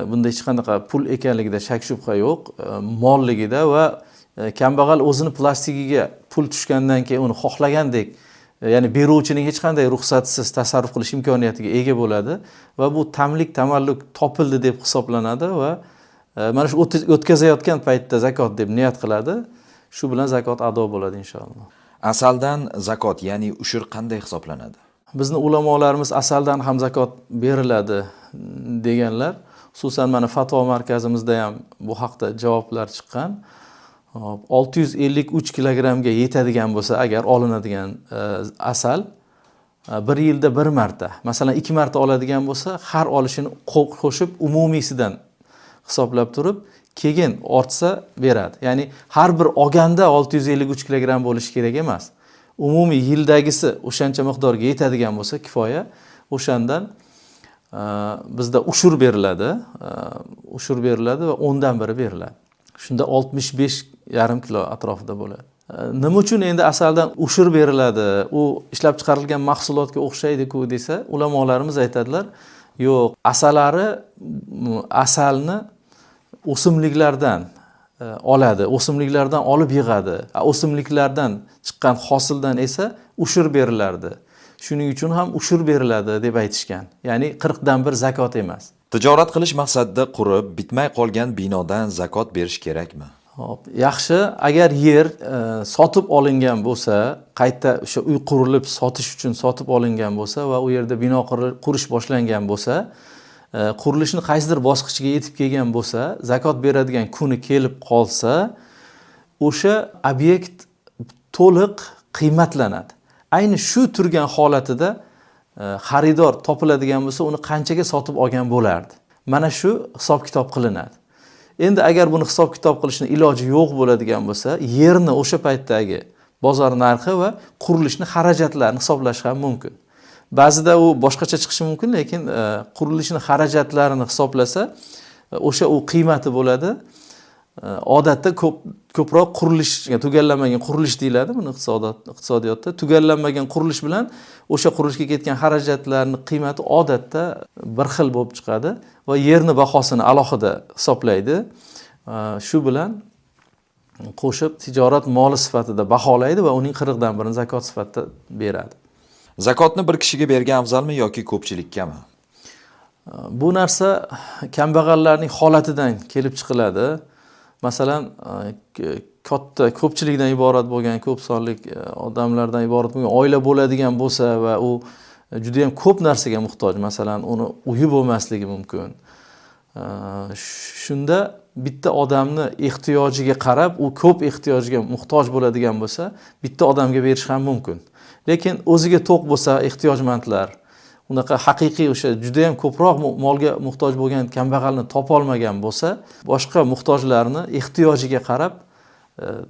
Bunda hech qanaqa pul ekanligida shak shubha yo'q, molligida va kambag'al o'zini plastikiga pul tushgandan keyin uni xohlagandek, ya'ni beruvchining hech qanday ruxsatsiz tasarruf qilish imkoniyatiga ega bo'ladi va bu tamalluk topildi deb hisoblanadi va mana shu o'tkazayotgan paytda zakot deb niyat qiladi. Shu bilan zakot ado bo'ladi inshaalloh. Asaldan zakot, ya'ni ushur qanday hisoblanadi? Bizni ulamolarimiz asaldan ham zakot beriladi deganlar. Xususan mana fatvo markazimizda ham bu haqda javoblar chiqqan. 653 kilogramga yetadigan bo'lsa, agar olinadigan asal bir yilda bir marta, masalan 2 marta oladigan bo'lsa, har olishini qo'shib umumiysidan hisoblab turib, keyin ortsa beradi. Ya'ni har bir olganda 653 kilogram bo'lishi kerak emas. Umumiy yildagisi o'shancha miqdorga yetadigan bo'lsa kifoya, o'shandan bizda ushur beriladi. Ushur beriladi va 10dan biri beriladi. Shunda 65,5 kilo atrofida bo'ladi. Nima uchun endi asaldan ushur beriladi? U ishlab chiqarilgan mahsulotga o'xshaydi-ku desa, ulamolarimiz aytadilar, yo'q, asalni o'simliklardan oladi, o'simliklardan olib yig'adi. O'simliklardan chiqqan hosildan esa ushur berilardi. Shuning uchun ham ushur beriladi deb aytishgan. Ya'ni 40dan 1 zakot emas. Tijorat qilish maqsadida qurib, bitmay qolgan binodan zakot berish kerakmi? Hop, yaxshi. Agar yer sotib olingan bo'lsa, qayta o'sha uy qurilib sotish uchun sotib olingan bo'lsa va u yerda bino qurish boshlangan bo'lsa, qurilishning qaysidir bosqichiga yetib kelgan bo'lsa, zakot beradigan kuni kelib qolsa, o'sha obyekt to'liq qiymatlanadi. Ayni shu turgan holatida xaridor topiladigan bo'lsa, uni qanchaga sotib olgan bo'lardi. Mana shu hisob-kitob qilinadi. Endi agar buni hisob-kitob qilishning iloji yo'q bo'ladigan bo'lsa, yerni o'sha paytdagi bozor narxi va qurilishning xarajatlarini hisoblash ham mumkin. Ba'zida u boshqacha chiqishi mumkin, lekin qurilishning xarajatlarini hisoblasa, o'sha u qiymati bo'ladi. Odatda ko'proq qurilish, tugallanmagan qurilish deyiladi buni iqtisodiyotda. Tugallanmagan qurilish bilan o'sha qurilishga ketgan xarajatlarning qiymati odatda bir xil bo'lib chiqadi va yerni bahosini alohida hisoblaydi. Shu bilan qo'shib tijorat moli sifatida baholaydi va uning 40dan 1 zakot sifatida beradi. Zakotni bir kishiga bergan afzalmi yoki ko'pchilikkami? Bu narsa kambag'allarning holatidan kelib chiqiladi. Masalan, katta ko'pchilikdan iborat bo'lgan, ko'p sonli odamlardan iborat bo'lgan oila bo'ladigan bo'lsa va u juda ham ko'p narsaga muhtoj, masalan, uni uyi bo'lmasligi mumkin. Shunda bitta odamni ehtiyojiga qarab, u ko'p ehtiyojga muhtoj bo'ladigan bo'lsa, bitta odamga berish ham mumkin. Lekin o'ziga to'q bo'lsa, ehtiyojmandlar, unaqa haqiqiy o'sha juda ham ko'proq molga muhtoj bo'lgan kambag'alni topa olmagan bo'lsa, boshqa muhtojlarni ehtiyojiga qarab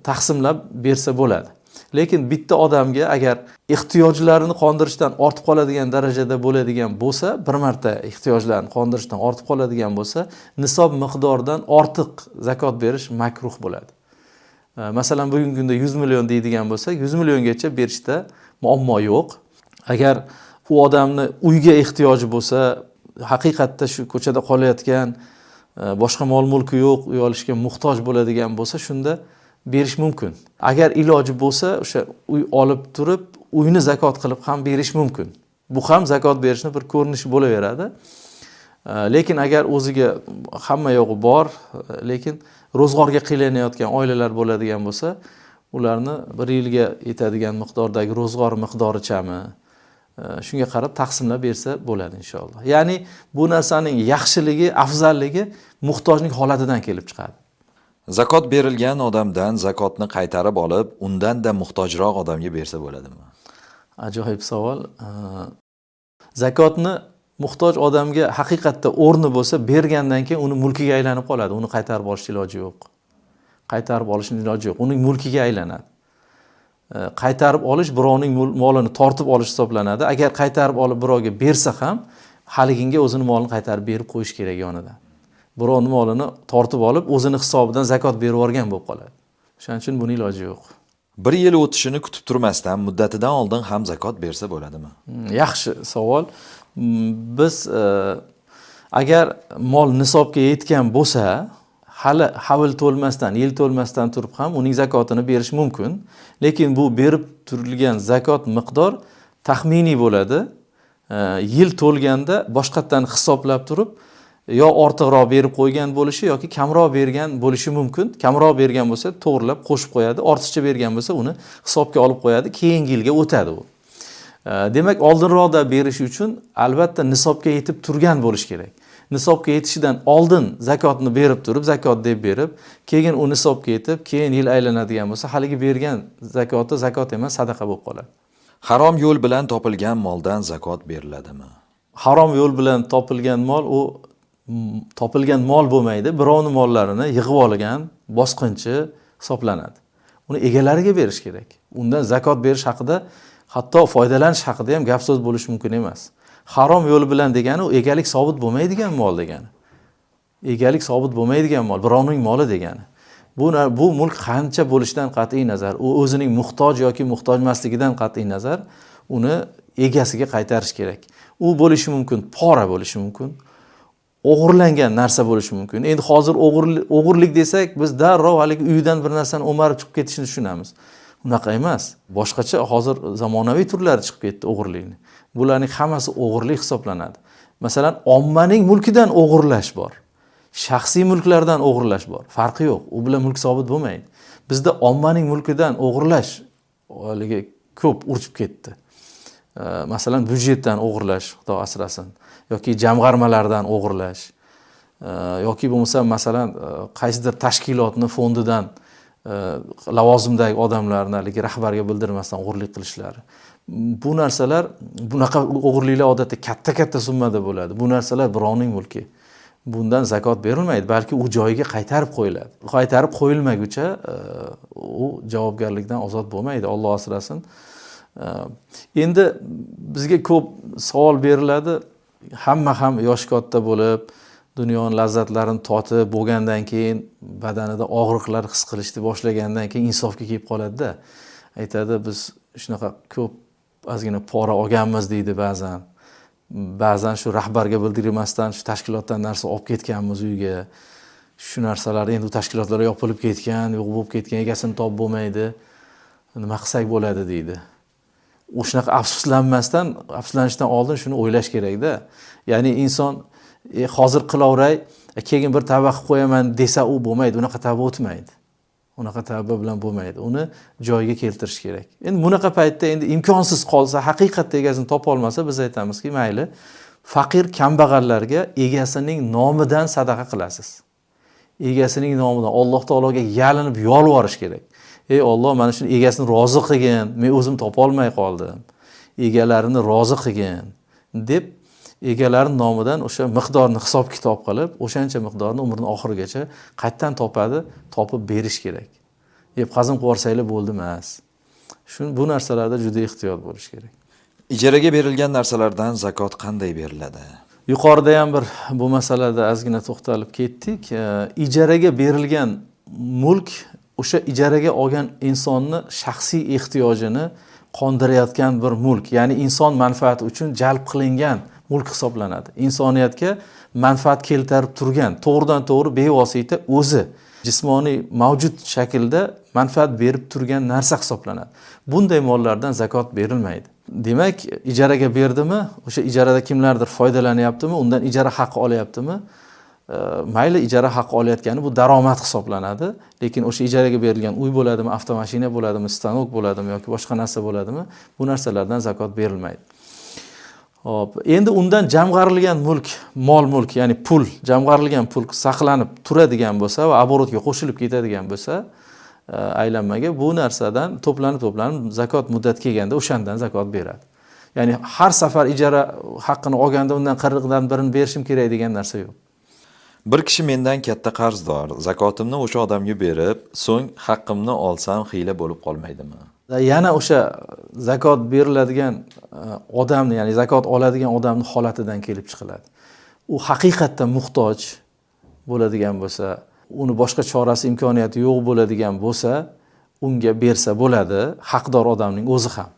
taqsimlab bersa bo'ladi. Lekin bitta odamga agar ehtiyojlarini qondirishdan ortib qoladigan darajada bo'ladigan bo'lsa, bir marta ehtiyojlarini qondirishdan ortib qoladigan bo'lsa, nisob miqdoridan ortiq zakot berish makruh bo'ladi. Masalan, bugungi kunda 100 million deydigan bo'lsak, 100 milliongacha berishda muammo yo'q. Agar u odamni uyga ehtiyoji bo'lsa, haqiqatda shu ko'chada qolayotgan, boshqa mol-mulki yo'q, uy olishga muhtoj bo'ladigan bo'lsa, shunda berish mumkin. Agar iloji bo'lsa, o'sha uy olib turib, uyni zakot qilib ham berish mumkin. Bu ham zakot berishni bir ko'rinishi bo'laveradi. Lekin agar o'ziga hamma yo'g'i bor, lekin ro'zg'orga qiylanayotgan oilalar bo'ladigan bo'lsa, ularni bir yilga yetadigan miqdordagi ro'zg'or miqdorichami, shunga qarab taqsimlab bersa bo'ladi inshaalloh. Ya'ni bu narsaning yaxshiligi, afzalligi muhtojlik holatidan kelib chiqadi. Zakot berilgan odamdan zakotni qaytarib olib, undan-da muhtojroq odamga bersa bo'ladimi? Ajoyib savol. Zakotni muhtoj odamga haqiqatda o'rni bo'lsa, bergandan keyin uni mulkiga aylanib qoladi. Uni qaytarib olish iloji yo'q. Qaytarib olishning iloji yo'q. Uning mulkiga aylanadi. Qaytarib olish birovning molini tortib olish hisoblanadi. Agar qaytarib olib birovga bersa ham, haliginga o'zining molini qaytarib berib qo'yish kerak yonidan. Birovning molini tortib olib, o'zining hisobidan zakot berib yuborgan bo'lib qoladi. Shuning uchun buning iloji yo'q. Bir yil o'tishini kutib turmasdan, muddatidan oldin ham zakot bersa bo'ladimi? Yaxshi savol. Biz agar mol nisobga yetgan bo'lsa, hali havl to'lmasdan, yil to'lmasdan turib ham uning zakotini berish mumkin. Lekin bu berib turilgan zakot miqdor taxminiy bo'ladi. Yil to'lganda boshqatdan hisoblab turib, yo ortiqroq berib qo'ygan bo'lishi yoki kamroq bergan bo'lishi mumkin. Kamroq bergan bo'lsa, to'g'rilab qo'shib qo'yadi. Ortiqcha bergan bo'lsa, uni hisobga olib qo'yadi. Keyingi yilga o'tadi u. Demak, oldinroqda berish uchun albatta nisobga yetib turgan bo'lish kerak. Nisobga yetishidan oldin zakotni berib turib, zakot deb berib, keyin u nisobga yetib, keyin yil aylanadigan bo'lsa, haligi bergan zakoti zakot emas, sadaqa bo'lib qoladi. Harom yo'l bilan topilgan moldan zakot beriladimi? Harom yo'l bilan topilgan mol u topilgan mol bo'lmaydi. Birovning mollarini yig'ib olgan bosqinchi hisoblanadi. Uni egalariga berish kerak. Undan zakot berish haqida, hatto foydalanish haqida ham gap so'z bo'lishi mumkin emas. Harom yo'l bilan degani u egalik sobit bo'lmaydigan mol degani. Egalik sobit bo'lmaydigan mol, birovning moli degani. Bu mulk qancha bo'lishidan qat'iy nazar, u o'zining muhtoj yoki muhtoj emasligidan qat'iy nazar uni egasiga qaytarish kerak. U bo'lishi mumkin, pora bo'lishi mumkin, o'g'irlangan narsa bo'lishi mumkin. Endi hozir o'g'irlik desak, biz darrov haligi uydan bir narsani o'marib chiqib ketishni tushunamiz. Unaqa emas. Boshqacha hozir zamonaviy turlari chiqib ketdi o'g'irlikni. Bularning hammasi o'g'irlik hisoblanadi. Masalan, ommaning mulkidan o'g'irlash bor. Shaxsiy mulklardan o'g'irlash bor. Farqi yo'q. U bilan mulk sobit bo'lmaydi. Bizda ommaning mulkidan o'g'irlash haligi ko'p urchib ketdi. Masalan, byudjetdan o'g'irlash, Xudo asrasin, yoki jamg'armalardan o'g'irlash, yoki bo'lmasa masalan qaysidir tashkilotni fondidan lavozimdagi odamlarni haligi rahbarga bildirmasdan o'g'irlik qilishlari. Bu narsalar, bunaqa o'g'irliklar odatda katta summada bo'ladi. Bu narsalar birovning mulki. Bundan zakot berilmaydi, balki u joyiga qaytarib qo'yiladi. Qaytarib qo'yilmaguncha u javobgarlikdan ozod bo'lmaydi, Alloh asrasin. Endi bizga ko'p savol beriladi. Hamma ham yosh katta bo'lib, dunyoning lazzatlarini totib bo'lgandan keyin badanida og'riqlar his qilishni boshlagandan keyin insofga kelib qoladi-da. Aytadi, biz shunaqa ko'p ozgina pora olganmiz deydi ba'zan. Ba'zan shu rahbarga bildirmasdan shu tashkilotdan narsa olib ketganmiz uyga. Shu narsalar endi u tashkilotlar yopilib ketgan, yo'q bo'lib ketgan, egasini topib bo'lmaydi. Nima qilsak bo'ladi deydi. O'shanaqa afsuslanmasdan, afsuslanishdan oldin shuni o'ylash kerak-da. Ya'ni inson hozir qilaveray, keyin bir tavba qilib qo'yaman desa u bo'lmaydi, unaqa tavba o'tmaydi. Unaqa tavba bilan bo'lmaydi. Uni joyiga keltirish kerak. Endi bunaqa paytda endi imkonsiz qolsa, haqiqatda egasini topa olmasa, biz aytamizki, mayli, faqir kambag'allarga egasining nomidan sadaqa qilasiz. Egasining nomidan Alloh taologa yalinib yolvorish kerak. Ey Alloh, mana shuni egasini rozi qilgin, men o'zim topa olmay qoldim. Egalarini rozi qilgin deb egalarining nomidan o'sha miqdorni hisob-kitob qilib, o'shancha miqdorni umrining oxirigacha qayerdan topadi, topib berish kerak. Qazim qilib yuborsanglar bo'ldi emas. Bu narsalarda juda ehtiyot bo'lish kerak. Ijaraga berilgan narsalardan zakot qanday beriladi? Yuqorida ham bir bu masalada ozgina to'xtalib ketdik. Ijaraga berilgan mulk o'sha ijaraga olgan insonni shaxsiy ehtiyojini qondirayotgan bir mulk, ya'ni inson manfaati uchun jalb qilingan mulk hisoblanadi. Insoniyatga manfaat keltirib turgan, to'g'ridan to'g'ri bevosita o'zi jismoniy mavjud shaklda manfaat berib turgan narsa hisoblanadi. Bunday mollardan zakot berilmaydi. Demak, ijaraga berdimi, o'sha ijarada kimlardir foydalanyaptimi, undan ijara haqqi olyaptimi? Mayli ijara haqqi olayotgani bu daromad hisoblanadi, lekin o'sha ijaraga berilgan uy bo'ladimi, avtomashina bo'ladimi, stanok bo'ladimi yoki boshqa narsa bo'ladimi, bu narsalardan zakot berilmaydi. Hop, endi undan jamg'arilgan mulk, mol-mulk, ya'ni pul, jamg'arilgan pul saqlanib turadigan bo'lsa va oborotga qo'shilib ketadigan bo'lsa, aylanmaga bu narsadan to'planib zakot muddati kelganda o'shandan zakot beradi. Ya'ni har safar ijara haqqini olganda undan 40dan birini berishim kerak degan narsa yo'q. Bir kishi mendan katta qarzdor, zakotimni o'sha odamga berib, so'ng haqqimni olsam xiyla bo'lib qolmaydimi? Yana o'sha zakot beriladigan odamni, ya'ni zakot oladigan odamni holatidan kelib chiqiladi. U haqiqatdan muhtoj bo'ladigan bo'lsa, uni boshqa chorasi imkoniyati yo'q bo'ladigan bo'lsa, unga bersa bo'ladi, haqdor odamning o'zi ham.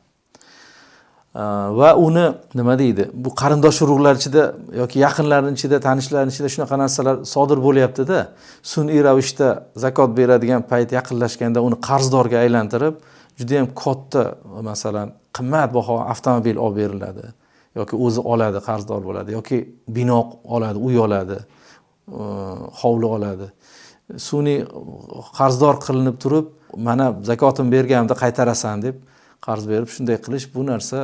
Va uni nima deydi? Bu qarindosh urug'lar ichida yoki yaqinlarning ichida, tanishlarning ichida shunaqa narsalar sodir bo'lyapti-da. Sun'iy ravishda zakot beradigan payt yaqinlashganda uni qarzdorga aylantirib, juda ham katta, masalan, qimmatbaho avtomobil olib beriladi yoki o'zi oladi, qarzdor bo'ladi yoki bino oladi, uy oladi, hovli oladi. Sun'iy qarzdor qilinib turib, mana zakotim berganimda qaytarasan deb qarz berib shunday qilish, bu narsa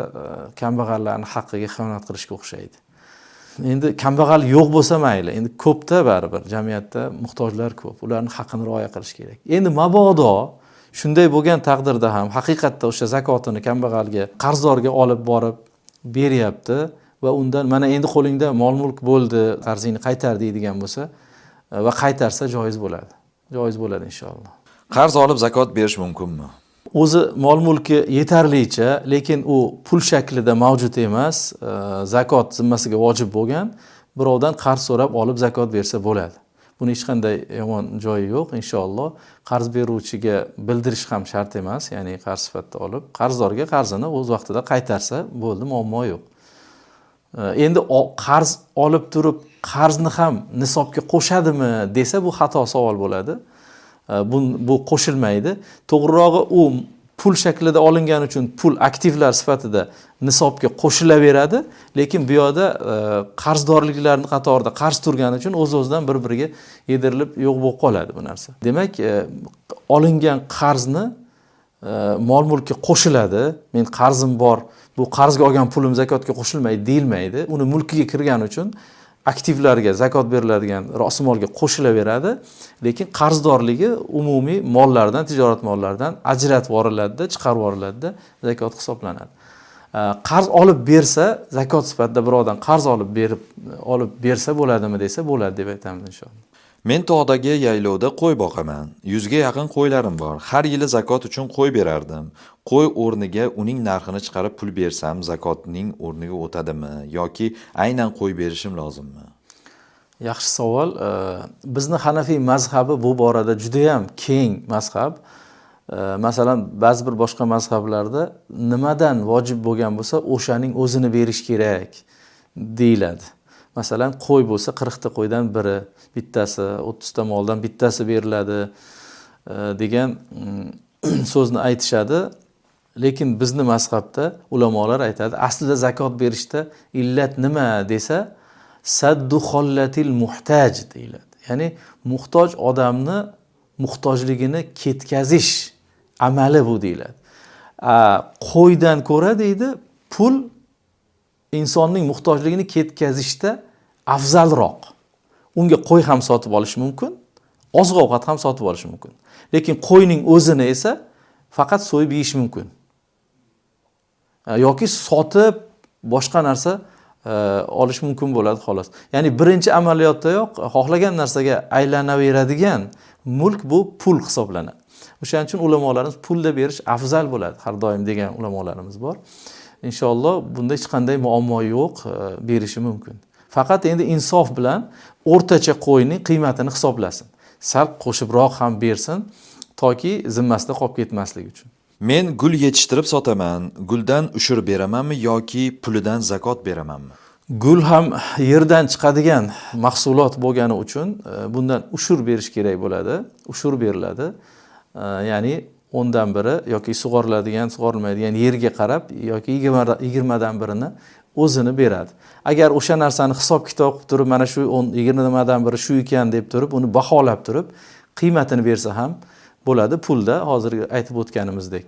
kambag'allarning haqqiga xiyonat qilishga o'xshaydi. Endi kambag'al yo'q bo'lsa mayli, endi ko'pda baribir jamiyatda muhtojlar ko'p, ularning haqqini rioya qilish kerak. Endi mabodo shunday bo'lgan taqdirda ham haqiqatda o'sha zakotini kambag'alga, qarzdorga olib borib beryapti va undan mana endi qo'lingda mol-mulk bo'ldi, qarzingni qaytar deydigan bo'lsa va qaytarsa joiz bo'ladi. Joiz bo'ladi inshaalloh. Qarz olib zakot berish mumkinmi? O'zi mol-mulki yetarlicha, lekin u pul shaklida mavjud emas, zakot zimmasiga vojib bo'lgan, birovdan qarz so'rab olib zakot bersa bo'ladi. Buni hech qanday yomon joyi yo'q, inshaalloh. Qarz beruvchiga bildirish ham shart emas, ya'ni qarz sifatida olib, qarzdorga qarzini o'z vaqtida qaytarsa bo'ldi, muammo yo'q. Endi qarz olib turib, qarzni ham nisobga qo'shadimi desa, bu xato savol bo'ladi. Bu qo'shilmaydi. To'g'rirog'i u pul shaklida olingani uchun pul aktivlar sifatida nisobga qo'shilaveradi, lekin bu yoqda qarzdorliklarning qatorida qarz turgani uchun o'z-o'zidan bir-biriga yedirilib yo'q bo'lib qoladi bu narsa. Demak, olingan qarzni mol-mulkka qo'shiladi. Men qarzim bor, bu qarzga olgan pulim zakotga qo'shilmaydi deyilmaydi. Uni mulkiga kirgani uchun aktivlarga zakot beriladigan rosmolga qo'shilaveradi, lekin qarzdorligi umumiy mollardan, tijorat mollaridan ajratib yuboriladi, chiqarib yuboriladi, zakot hisoblanadi. Qarz olib bersa, zakot sifatida birovdan qarz olib bersa bo'ladimi desa, bo'ladi deb aytamiz inshaalloh. Men tog'dagi yaylovda qo'y boqaman. 100 ga yaqin qo'ylarim bor. Har yili zakot uchun qo'y berardim. Qo'y o'rniga uning narxini chiqarib pul bersam, zakotning o'rniga o'tadimi yoki aynan qo'y berishim lozimmi? Yaxshi savol. Bizni Hanafiy mazhabi bu borada juda ham keng mazhab. Masalan, ba'zi bir boshqa mazhablarda nimadan vojib bo'lgan bo'lsa, o'shaning o'zini berish kerak deyiladi. Masalan, qo'y bo'lsa 40 ta qo'ydan biri, bittasi, 30 ta moldan bittasi beriladi degan so'zni aytishadi. Lekin bizni mazhabda ulamolar aytadi, aslida zakot berishda illat nima desa, saddu xollatil muhtaj deyiladi. Ya'ni muhtoj odamni muhtojligini ketkazish amali bu deyiladi. Qo'ydan ko'ra deydi, pul insonning muhtojligini ketkazishda afzalroq. Unga qo'y ham sotib olish mumkin, oziq-ovqat ham sotib olish mumkin. Lekin qo'yning o'zini esa faqat so'yib yeyish mumkin. Yoki sotib boshqa narsa olish mumkin bo'ladi xolos. Ya'ni birinchi amaliyotdayoq xohlagan narsaga aylanaveradigan mulk bu pul hisoblanadi. O'shaning uchun ulamolarimiz pulda berish afzal bo'ladi har doim degan ulamolarimiz bor. Inshaalloh bunda hech qanday muammo yo'q, berishi mumkin. Faqat endi insof bilan o'rtacha qo'yning qiymatini hisoblasin. Sal qo'shibroq ham bersin, toki zimmasida qolib ketmasligi uchun. Men gul yetishtirib sotaman, guldan ushur beramanmi yoki pulidan zakot beramanmi? Gul ham yerdan chiqadigan mahsulot bo'lgani uchun bundan ushur berish kerak bo'ladi. Ushur beriladi. Ya'ni 10dan biri yoki sug'oriladigan, sug'orilmaydigan yerga qarab yoki 20dan birini o'zini beradi. Agar o'sha narsani hisob-kitob qilib turib, mana shu 20dan biri shu ekan deb turib, uni baholab turib, qiymatini bersa ham bo'ladi. Pulda hozirgi aytib o'tganimizdek.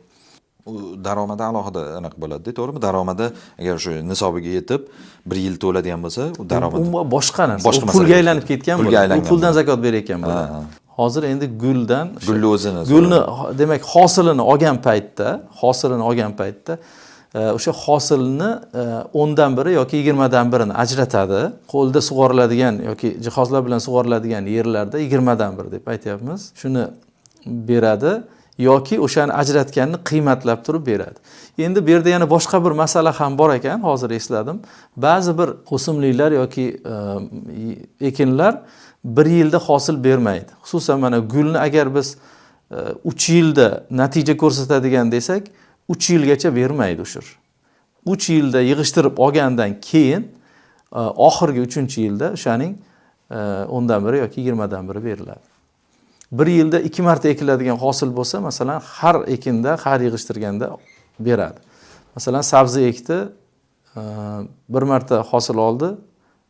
U daromadi alohida aniq bo'ladi, to'g'rimi? Daromadi agar shu nisobiga yetib 1 yil to'ladigan bo'lsa, u daromad. U boshqa narsa. Boshqa U pulga aylanib ketgan bo'ladi. U puldan zakot berayotgan bo'ladi. Hozir endi guldan gulni o'zini, gulni demak hosilini olgan paytda o'sha hosilni 10dan biri yoki 20dan birini ajratadi. Qo'lda sug'oriladigan yoki jihozlar bilan sug'oriladigan yerlarda 20dan biri deb aytyapmiz. Shuni beradi yoki o'shani ajratganini qiymatlab turib beradi. Endi bu yerda yana boshqa bir masala ham bor ekan, hozir esladim. Ba'zi bir o'simliklar yoki ekinlar 1 yilda hosil bermaydi. Xususan mana gulni agar biz 3 yilda natija ko'rsatadigan desak, 3 yilgacha bermaydi ushur. 3 yilda yig'ishtirib olgandan keyin oxirgi 3-yilda o'shaning 10dan biri yoki 20dan biri beriladi. 1 yilda 2 marta ekiladigan hosil bo'lsa, masalan, har ekinda, har yig'ishtirganda beradi. Masalan, sabzi ekdi, 1 marta hosil oldi,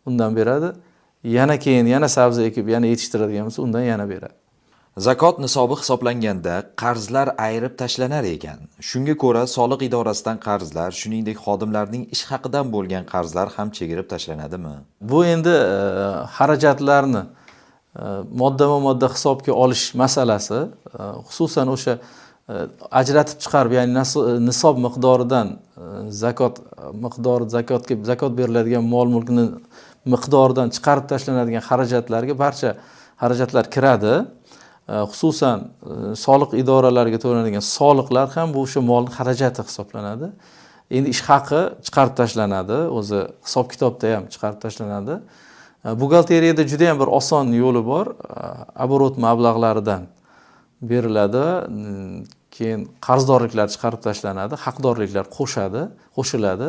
undan beradi. Yana keyin yana sabzi ekib, yana yetishtiradigan bo'lsa, undan yana beradi. Zakot nisobi hisoblanganda qarzlar ayirib tashlanar ekan. Shunga ko'ra soliq idorasidan qarzlar, shuningdek xodimlarning ish haqidan bo'lgan qarzlar ham chegirib tashlanadimi? Bu endi xarajatlarni modda hisobga olish masalasi, xususan o'sha ajratib chiqarib, ya'ni nisob miqdoridan zakot beriladigan mol-mulkni miqdoridan chiqarib tashlanadigan xarajatlarga barcha xarajatlar kiradi. Xususan soliq idoralariga to'lanadigan soliqlar ham bu o'sha molning xarajati hisoblanadi. Endi ish haqi chiqarib tashlanadi, o'zi hisob-kitobda ham chiqarib tashlanadi. Buxgalteriyada juda ham bir oson yo'li bor. Оборот mablag'laridan beriladi, keyin qarzdorliklar chiqarib tashlanadi, haqdorliklar qo'shiladi.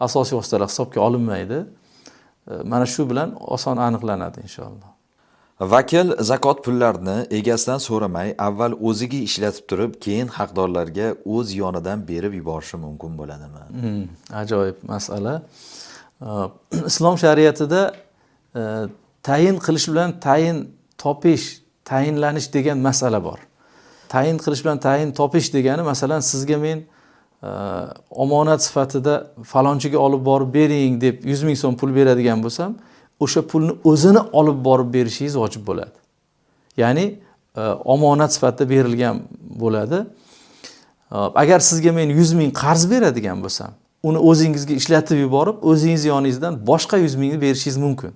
Asosiy vositalar hisobga olinmaydi. Mana shu bilan oson aniqlanadi inshaalloh. Vakil zakot pullarini egasidan so'ramay, avval o'ziga ishlatib turib, keyin haqdorlarga o'z yonidan berib yuborishi mumkin bo'ladimi? Ajoyib masala. Islom shariatida tayin qilish bilan tayin topish, tayinlanish degan masala bor. Tayin qilish bilan tayin topish degani, masalan, sizga men omonat sifatida falonchiga olib borib bering deb 100 ming so'm pul beradigan bo'lsam, o'sha pulni o'zini olib borib berishingiz vojib bo'ladi. Ya'ni omonat sifatida berilgan bo'ladi. Agar sizga men 100 ming qarz beradigan bo'lsam, uni o'zingizga ishlatib yuborib, o'zingiz yoningizdan boshqa 100 mingni berishingiz mumkin.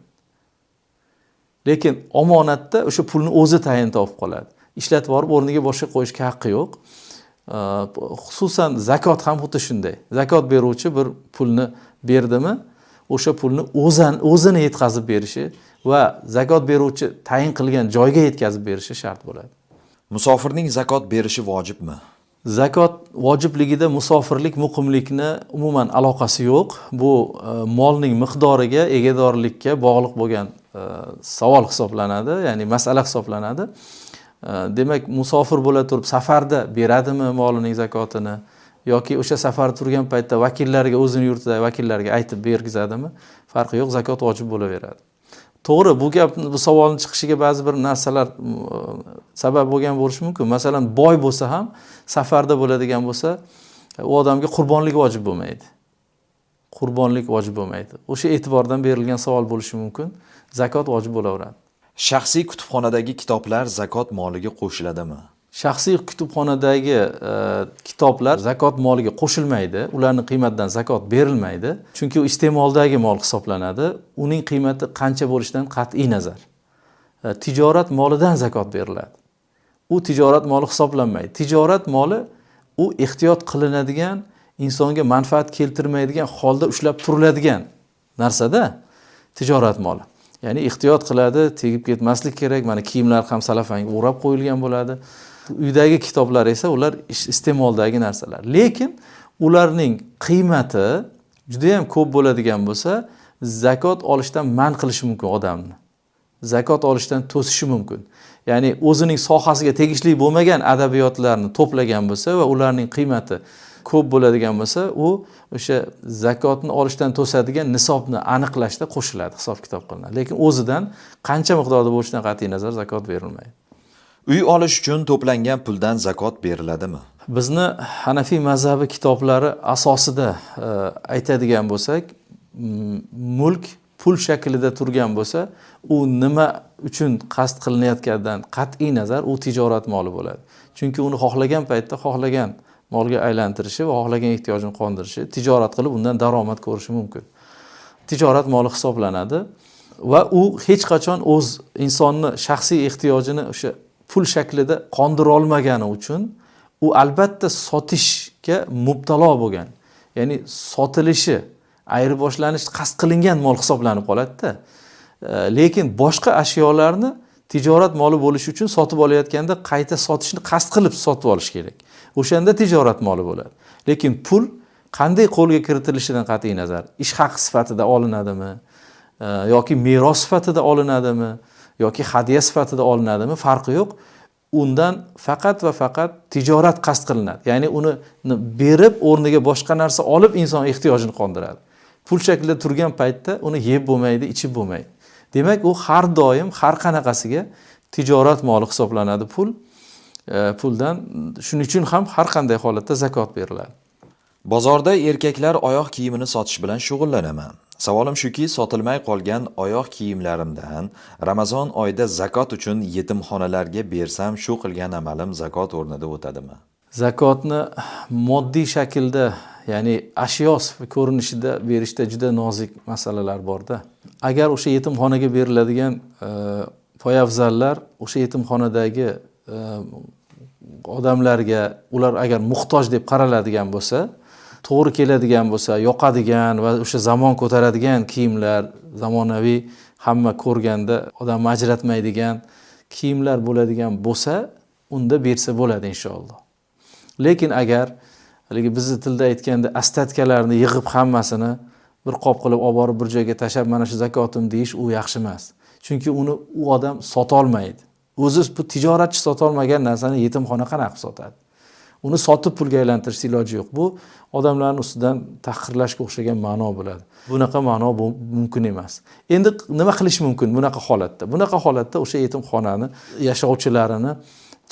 Lekin omonatda o'sha pulni o'zi tayin topib qoladi. Ishlatib borib o'rniga boshqa qo'yishga haqqi yo'q. Xususan zakot ham xuddi shunday. Zakot beruvchi bir pulni berdimi, o'sha pulni o'zini yetkazib berishi va zakot beruvchi tayin qilgan joyga yetkazib berishi shart bo'ladi. Musofirning zakot berishi vojibmi? Zakot vojibligida musofirlik, muqimlikni umuman aloqasi yo'q. Bu molning miqdoriga, egadorlikka bog'liq bo'lgan savol hisoblanadi, ya'ni masala hisoblanadi. Demak, musofir bo'la turib safarda beradimi molining zakotini yoki o'sha safarda turgan paytda vakillarga, o'zini yurtidagi vakillarga aytib bergizadimi? Farqi yo'q, zakot vojib bo'laveradi. To'g'ri, bu savolning chiqishiga ba'zi bir narsalar sabab bo'lgan bo'lishi mumkin. Masalan, boy bo'lsa ham, safarda bo'ladigan bo'lsa, u odamga qurbonlik vojib bo'lmaydi. Qurbonlik vojib bo'lmaydi. O'sha e'tibordan berilgan savol bo'lishi mumkin. Zakot vojib bo'laveradi. Shaxsiy kutubxonadagi kitoblar zakot moliga qo'shiladimi? Shaxsiy kutubxonadagi kitoblar zakot moliga qo'shilmaydi. Ularning qiymatidan zakot berilmaydi. Chunki u iste'moldagi mol hisoblanadi. Uning qiymati qancha bo'lishidan qat'iy nazar. Tijorat molidan zakot beriladi. U tijorat moli hisoblanmaydi. Tijorat moli u ehtiyot qilinadigan, insonga manfaat keltirmaydigan holda ushlab turiladigan narsada tijorat moli. Ya'ni ehtiyot qiladi, tegib ketmaslik kerak. Mana kiyimlar ham salafanga o'rab qo'yilgan bo'ladi. Uydagi kitoblar esa ular iste'moldagi narsalar. Lekin ularning qiymati juda ham ko'p bo'ladigan bo'lsa, zakot olishdan man qilishi mumkin odamni. Zakot olishdan to'sishi mumkin. Ya'ni o'zining sohasiga tegishli bo'lmagan adabiyotlarni to'plagan bo'lsa va ularning qiymati ko'p bo'ladigan bo'lsa, u o'sha zakotni olishdan to'sadigan nisobni aniqlashda qo'shiladi, hisob kitob qilinadi. Lekin o'zidan qancha miqdorda bo'lishidan qat'iy nazar zakot berilmaydi. Uy olish uchun to'plangan puldan zakot beriladimi? Bizni Hanafiy mazhabi kitoblari asosida aytadigan bo'lsak, mulk pul shaklida turgan bo'lsa, u nima uchun qasd qilinayotganidan qat'iy nazar u tijorat moli bo'ladi. Chunki uni xohlagan paytda xohlagan molga aylantirishi va xohlagan ehtiyojini qondirishi, tijorat qilib undan daromad ko'rishi mumkin. Tijorat moli hisoblanadi va u hech qachon o'z insonni shaxsiy ehtiyojini o'sha pul shaklida qondira olmagani uchun u albatta sotishga mubtalo bo'lgan. Ya'ni sotilishi, ayirboshlanish qasd qilingan mol hisoblanib qoladi-da. Lekin boshqa ashyolarni tijorat moli bo'lishi uchun sotib olayotganda qayta sotishni qasd qilib sotib olish kerak. O'shanda tijorat moli bo'ladi. Lekin pul qanday qo'lga kiritilishidan qat'iy nazar, ish haqi sifatida olinadimi yoki meros sifatida olinadimi yoki hadya sifatida olinadimi, farqi yo'q. Undan faqat va faqat tijorat qasd qilinadi. Ya'ni uni berib o'rniga boshqa narsa olib inson ehtiyojini qondiradi. Pul shaklida turgan paytda uni yeb bo'lmaydi, ichib bo'lmaydi. Demak, u har doim har qanaqasiga tijorat moli hisoblanadi pul. Puldan shuning uchun ham har qanday holatda zakot beriladi. Bozorda erkaklar oyoq kiyimini sotish bilan shug'ullanaman. Savolim shuki, sotilmay qolgan oyoq kiyimlarimdan Ramazon oyida zakot uchun yetimxonalarga bersam, shu qilgan amalim zakot o'rnida o'tadimi? Zakotni moddiy shaklda, ya'ni ashyo ko'rinishida berishda juda nozik masalalar bor-da. Agar o'sha yetimxonaga beriladigan poyafzallar o'sha yetimxonadagi odamlarga, ular agar muhtoj deb qaraladigan bo'lsa, to'g'ri keladigan bo'lsa, yoqadigan va o'sha zamon ko'taradigan kiyimlar, zamonaviy hamma ko'rganda odam ajratmaydigan kiyimlar bo'ladigan bo'lsa, unda bersa bo'ladi inshaalloh. Lekin agar haligi bizni tilda aytganda astatkalarni yig'ib hammasini bir qop qilib olib borib bir joyga tashab, mana shu zakotim deyish u yaxshi emas. Chunki uni u odam sota olmaydi. O'zi bu tijoratchi sota olmagan narsani yetimxona qanaqa sotadi? Uni sotib pulga aylantirish iloji yo'q. Bu odamlarning ustidan tahqirlashga o'xshagan ma'no bo'ladi. Bunaqa ma'no mumkin emas. Endi nima qilish mumkin bunaqa holatda? Bunaqa holatda o'sha yetimxonani yashovchilarini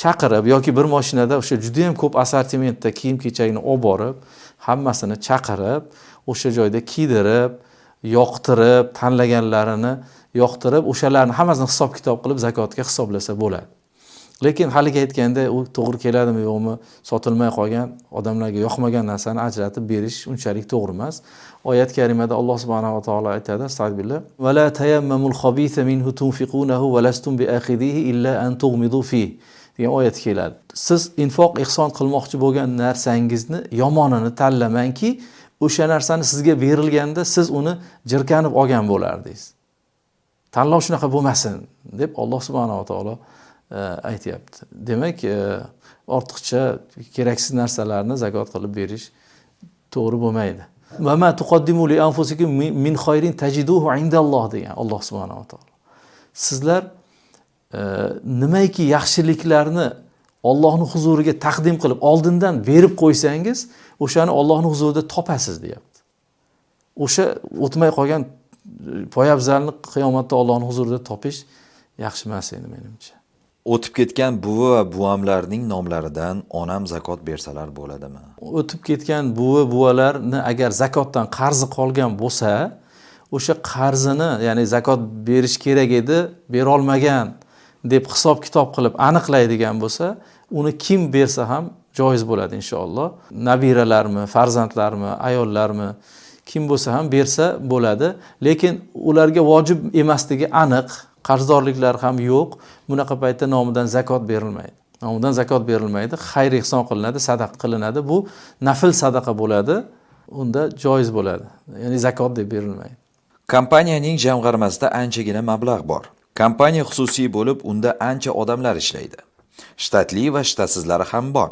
chaqirib yoki bir mashinada o'sha juda ham ko'p assortimentda kiyim-kechakni olib borib, hammasini chaqirib, o'sha joyda kiydirib, yoqtirib, tanlaganlarini yoqtirib, o'shalarni hammasini hisob-kitob qilib zakotga hisoblasa bo'ladi. Lekin haliga aytganda u to'g'ri keladimi yo'qmi, sotilmay qolgan, odamlarga yoqmagan narsani ajratib berish unchalik to'g'ri emas. Oyat karimada Alloh subhanahu va taolo aytadi: "Astagfirullah. Va la tayammamul khabitha minhu tunfiqunahu va lastum bi'akhidihi illa an tughmidu fi." degan oyat keladi. Siz infoq ihson qilmoqchi bo'lgan narsangizni yomonini tanlamangki, o'sha narsani sizga berilganda siz uni jirkanib olgan bo'lardingiz. Tanlov shunaqa bo'lmasin deb Alloh subhanahu va taolo aytayapti. Demak, ortiqcha keraksiz narsalarni zakot qilib berish to'g'ri bo'lmaydi. Va ma tuqaddimu li anfusikum min khayrin tajiduhu indalloh degan Alloh subhanahu va taolo. Sizlar nimaiki yaxshiliklarni Allohning huzuriga taqdim qilib oldindan berib qo'ysangiz, o'shani Allohning huzurida topasiz, deyapti. O'sha o'tmay qolgan poyabzalni qiyomatda Allohning huzurida topish yaxshi emas endi menimcha. O'tib ketgan buvi va buvamlarning nomlaridan onam zakot bersalar bo'ladimi? O'tib ketgan buvi buvalarni agar zakotdan qarzi qolgan bo'lsa, o'sha qarzini, ya'ni zakot berish kerak edi, bera olmagan deb hisob-kitob qilib aniqlaydigan bo'lsa, uni kim bersa ham joiz bo'ladi inshaalloh. Nabiralarmi, farzandlarmi, ayollarmi, kim bo'lsa ham bersa bo'ladi. Lekin ularga vojib emasligi aniq, qarzdorliklar ham yo'q. Bunaqa paytda nomidan zakot berilmaydi. Nomidan zakot berilmaydi, xayr ihson qilinadi, sadaqa qilinadi. Bu nafl sadaqa bo'ladi. Unda joiz bo'ladi. Ya'ni zakot deb berilmaydi. Kompaniyaning jamg'armasida anchagina mablag' bor. Kompaniya xususiy bo'lib, unda ancha odamlar ishlaydi. Shtatli va shtatsizlari ham bor.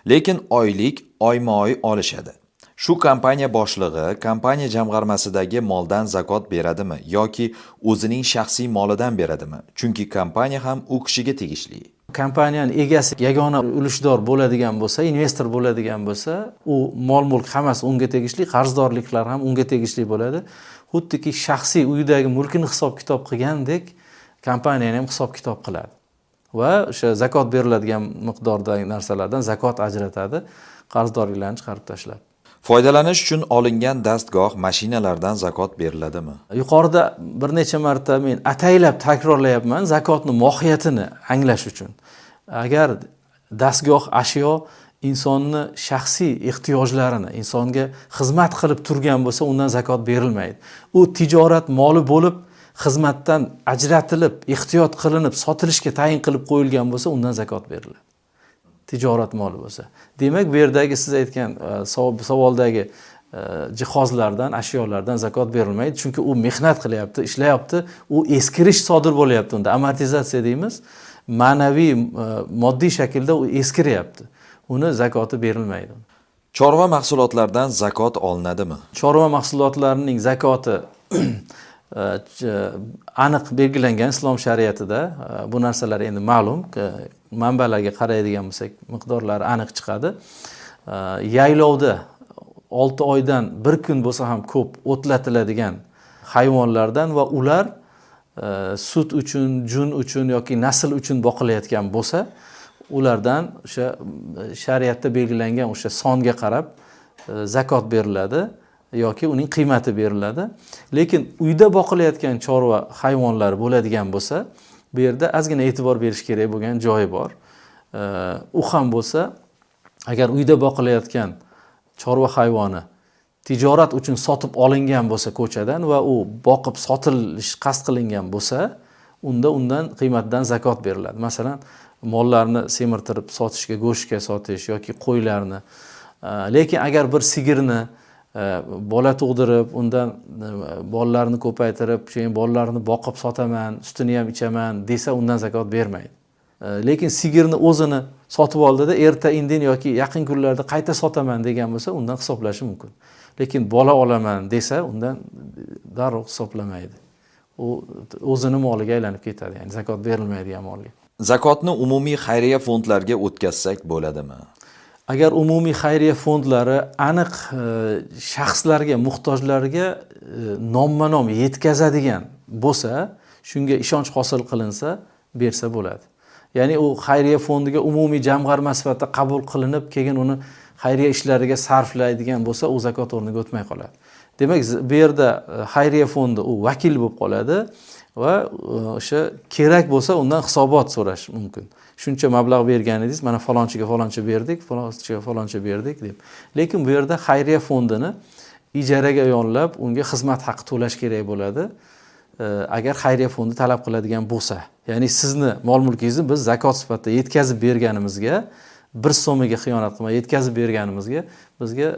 Lekin oylik oyma-oy olishadi. Shu kompaniya boshlig'i kompaniya jamg'armasidagi moldan zakot beradimi yoki o'zining shaxsiy molidan beradimi? Chunki kompaniya ham u kishiga tegishli. Kompaniyani egasi yagona ulushdor bo'ladigan bo'lsa, investor bo'ladigan bo'lsa, u mol-mulk hammasi unga tegishli, qarzdorliklar ham unga tegishli bo'ladi. Xuddiki shaxsiy uyidagi mulkini hisob-kitob qilgandek kompaniyani ham hisob-kitob qiladi. Va o'sha zakot beriladigan miqdordagi narsalardan zakot ajratadi, qarzdorliklarni chiqarib tashladi. Foydalanish uchun olingan dastgoh, mashinalardan zakot beriladimi? Yuqorida bir necha marta men ataylab takrorlayapman zakotni mohiyatini anglash uchun. Agar dastgoh, ashyo insonni shaxsiy ehtiyojlarini, insonga xizmat qilib turgan bo'lsa, undan zakot berilmaydi. U tijorat moli bo'lib, xizmatdan ajratilib, ehtiyot qilinib, sotilishga tayin qilib qo'yilgan bo'lsa, undan zakot beriladi. Tijorat moli bo'lsa. Demak, bu yerdagi siz aytgan savoldagi jihozlardan, ashyolardan zakot berilmaydi, chunki u mehnat qilyapti, ishlayapti, u eskirish sodir bo'lyapti unda, amortizatsiya deymiz. Ma'naviy, moddiy shaklda u eskiryapti. Uni zakoti berilmaydi. Chorva mahsulotlaridan zakot olinadimi? Chorva mahsulotlarining zakoti aniq belgilangan islom shariatida. Bu narsalar endi ma'lum, manbalarga qaraydigan bo'lsak, miqdorlari aniq chiqadi. Yaylovda 6 oydan 1 kun bo'lsa ham ko'p o'tlatiladigan hayvonlardan va ular sut uchun, jun uchun yoki nasl uchun boqilayotgan bo'lsa, ulardan o'sha shariatda belgilangan o'sha songa qarab zakot beriladi yoki uning qiymati beriladi. Lekin uyda boqilayotgan chorva hayvonlari bo'ladigan bo'lsa, bu yerda ozgina e'tibor berish kerak bo'lgan joyi bor. U ham bo'lsa, agar uyda boqilayotgan chorva hayvoni tijorat uchun sotib olingan bo'lsa ko'chadan va u boqib sotilish qasd qilingan bo'lsa, undan qiymatdan zakot beriladi. Masalan, mollarni semirtirib sotishga, go'shtga sotish yoki qo'ylarni. Lekin agar bir sigirni bola tug'dirib, undan bolalarni ko'paytirib, keyin bolalarni boqib sotaman, sutini ham ichaman desa, undan zakot bermaydi. Lekin sigirni o'zini sotib oldida erta-indin yoki yaqin kunlarda qayta sotaman degan bo'lsa, undan hisoblashi mumkin. Lekin bola olaman desa, undan darrov hisoblamaydi. U o'zini moliga aylanib ketadi, ya'ni zakot berilmaydigan molga. Zakotni umumiy xayriya fondlariga o'tkazsak bo'ladimi? Agar umumiy xayriya fondlari aniq shaxslarga, muhtojlarga nomma-nom yetkazadigan bo'lsa, shunga ishonch hosil qilinsa, bersa bo'ladi. Ya'ni u xayriya fondiga umumiy jamg'arma sifatida qabul qilinib, keyin uni xayriya ishlariga sarflaydigan bo'lsa, u zakot o'rniga o'tmay qoladi. Demak, bu yerda xayriya fondi u vakil bo'lib qoladi va o'sha kerak bo'lsa undan hisobot so'rash mumkin. Shuncha mablag' bergan edingiz, mana falonchiga faloncha berdik, falonchiga faloncha berdik deb. Lekin bu yerda xayriya fondini ijaraga yo'nlab, unga xizmat haqi to'lash kerak bo'ladi. Agar xayriya fondi talab qiladigan bo'lsa, ya'ni sizni mol-mulkingizni biz zakot sifatida yetkazib berganimizga, 1 so'miga xiyonat qilmay yetkazib berganimizga bizga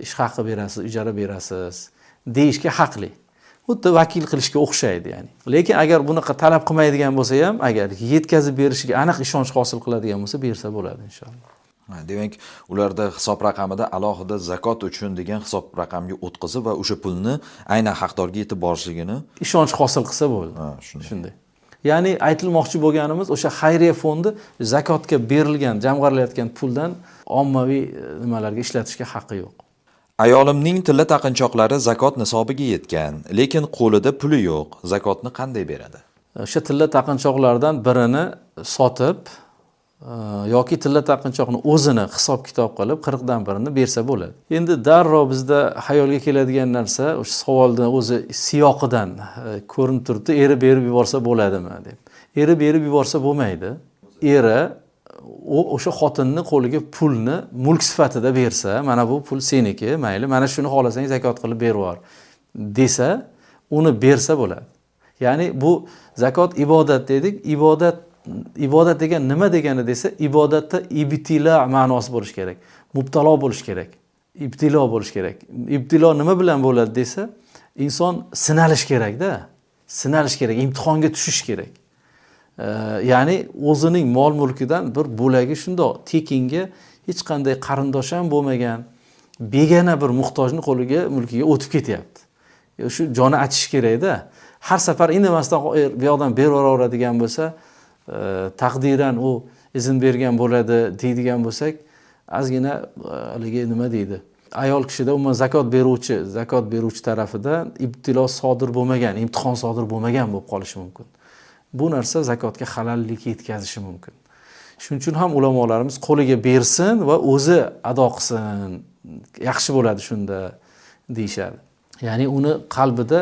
ish haqi berasiz, ijara berasiz deyishga haqli. Xuddi vakil qilishga o'xshaydi ya'ni. Lekin agar bunaqa talab qilmaydigan bo'lsa ham, agar yetkazib berishiga aniq ishonch hosil qiladigan bo'lsa, bersa bo'ladi inshaalloh. Demak, ularda hisob raqamida alohida zakot uchun degan hisob raqamga o'tkazib va o'sha pulni aynan haqdorga yetib borishligini ishonch hosil qilsa bo'ldi. Shunday. Ya'ni aytilmoqchi bo'lganimiz o'sha xayriya fondi zakotga berilgan, jamg'arilayotgan puldan ommaviy nimalarga ishlatishga haqqi yo'q. Ayolimning tilla taqinchoqlari zakot nisobiga yetgan, lekin qo'lida puli yo'q. Zakotni qanday beradi? O'sha tilla taqinchoqlardan birini sotib yoki tilla taqinchoqni o'zini hisob-kitob qilib 40 dan birini bersa bo'ladi. Endi darrov bizda xayolga keladigan narsa o'sha savolning o'zi siyoqidan ko'rinib turibdi, eri berib yuborsa bo'ladimi deb. Eri berib yuborsa bo'lmaydi. Eri o'sha xotinning qo'liga pulni mulk sifatida bersa, mana bu pul seniki, mayli, mana shuni xohlasang zakot qilib berib yubor desa, uni bersa bo'ladi. Ya'ni bu zakot ibodat dedik. Ibodat degan nima degani desa, ibodatda ibtilo ma'nosi bo'lish kerak. Mubtalo bo'lish kerak. Ibtilo bo'lish kerak. Ibtilo nima bilan bo'ladi desa, inson sinalish kerak-da. Sinalish kerak, imtihonga tushish kerak. Ya'ni o'zining mol mulkidan bir bo'lagi shundoq tekinga hech qanday qarindosh ham bo'lmagan begona bir muhtojni qo'liga mulkiga o'tib ketyapti. Shu joni achishi kerak-da. Har safar indamasdan bu yoqdan beraveradigan bo'lsa, taqdiran u izn bergan bo'ladi deydigan bo'lsak, ozgina haligi nima deydi? Ayol kishida umuman zakot beruvchi tarafidan ibtilo sodir bo'lmagan, imtihon sodir bo'lmagan bo'lib qolishi mumkin. Bu narsa zakotga xalallik yetkazishi mumkin. Shuning uchun ham ulamolarimiz qo'liga bersin va o'zi ado qilsin. Yaxshi bo'ladi shunda deyshadi. Ya'ni uni qalbida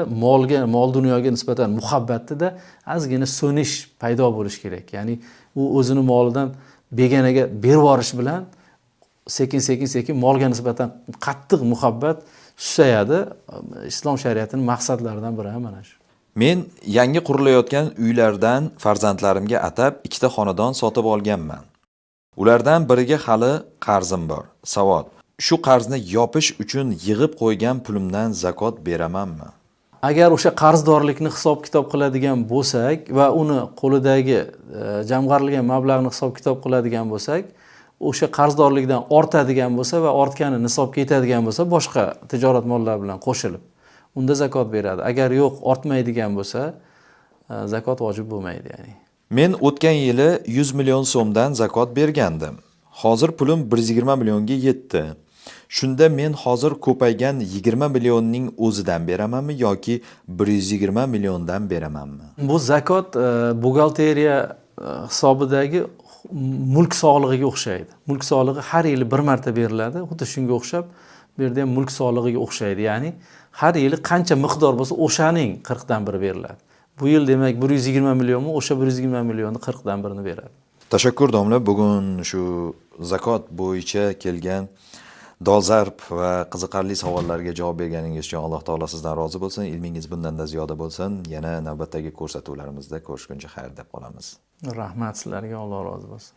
mol dunyoga nisbatan muhabbatida ozgina so'nish paydo bo'lishi kerak. Ya'ni u o'zini molidan begonaga berib yuborish bilan sekin molga nisbatan qattiq muhabbat susayadi. Islom shariatining maqsadlaridan biri ham mana shu. Men yangi qurilayotgan uylardan farzandlarimga atab 2 ta xonadon sotib olganman. Ulardan biriga hali qarzim bor. Savol: shu qarzni yopish uchun yig'ib qo'ygan pulimdan zakot beramanmi? Agar o'sha qarzdorlikni hisob-kitob qiladigan bo'lsak va uni qo'lidagi jamg'arilgan mablag'ni hisob-kitob qiladigan bo'lsak, o'sha qarzdorlikdan ortadigan bo'lsa va ortgani nisobga yetadigan bo'lsa, boshqa tijorat mollari bilan qo'shilib, unda zakot beradi. Agar yo'q, ortmaydigan bo'lsa, zakot vojib bo'lmaydi, ya'ni. Men o'tgan yili 100 million so'mdan zakot bergandim. Hozir pulim 120 millionga yetdi. Shunda men hozir ko'paygan 20 millionning o'zidan beramanmi yoki 120 milliondan beramanmi? Bu zakot buxgalteriya hisobidagi mulk solig'iga o'xshaydi. Mulk solig'i har yili bir marta beriladi. Xuddi shunga o'xshab, bu yerda ham mulk solig'iga o'xshaydi. Ya'ni har yili qancha miqdor bo'lsa, o'shaning 40 dan biri beriladi. Bu yil demak 120 millionmi, o'sha 120 millionni 40 dan birini beradi. Tashakkur domla, bugun shu zakot bo'yicha kelgan dolzarb va qiziqarli savollarga javob berganingiz uchun Alloh taolo sizdan rozi bo'lsin. Ilmingiz bundan-da ziyoda bo'lsin. Yana navbatdagi ko'rsatuvlarimizda ko'rishguncha xayr deb qolamiz. Rahmat sizlarga, Alloh rozi bo'lsin.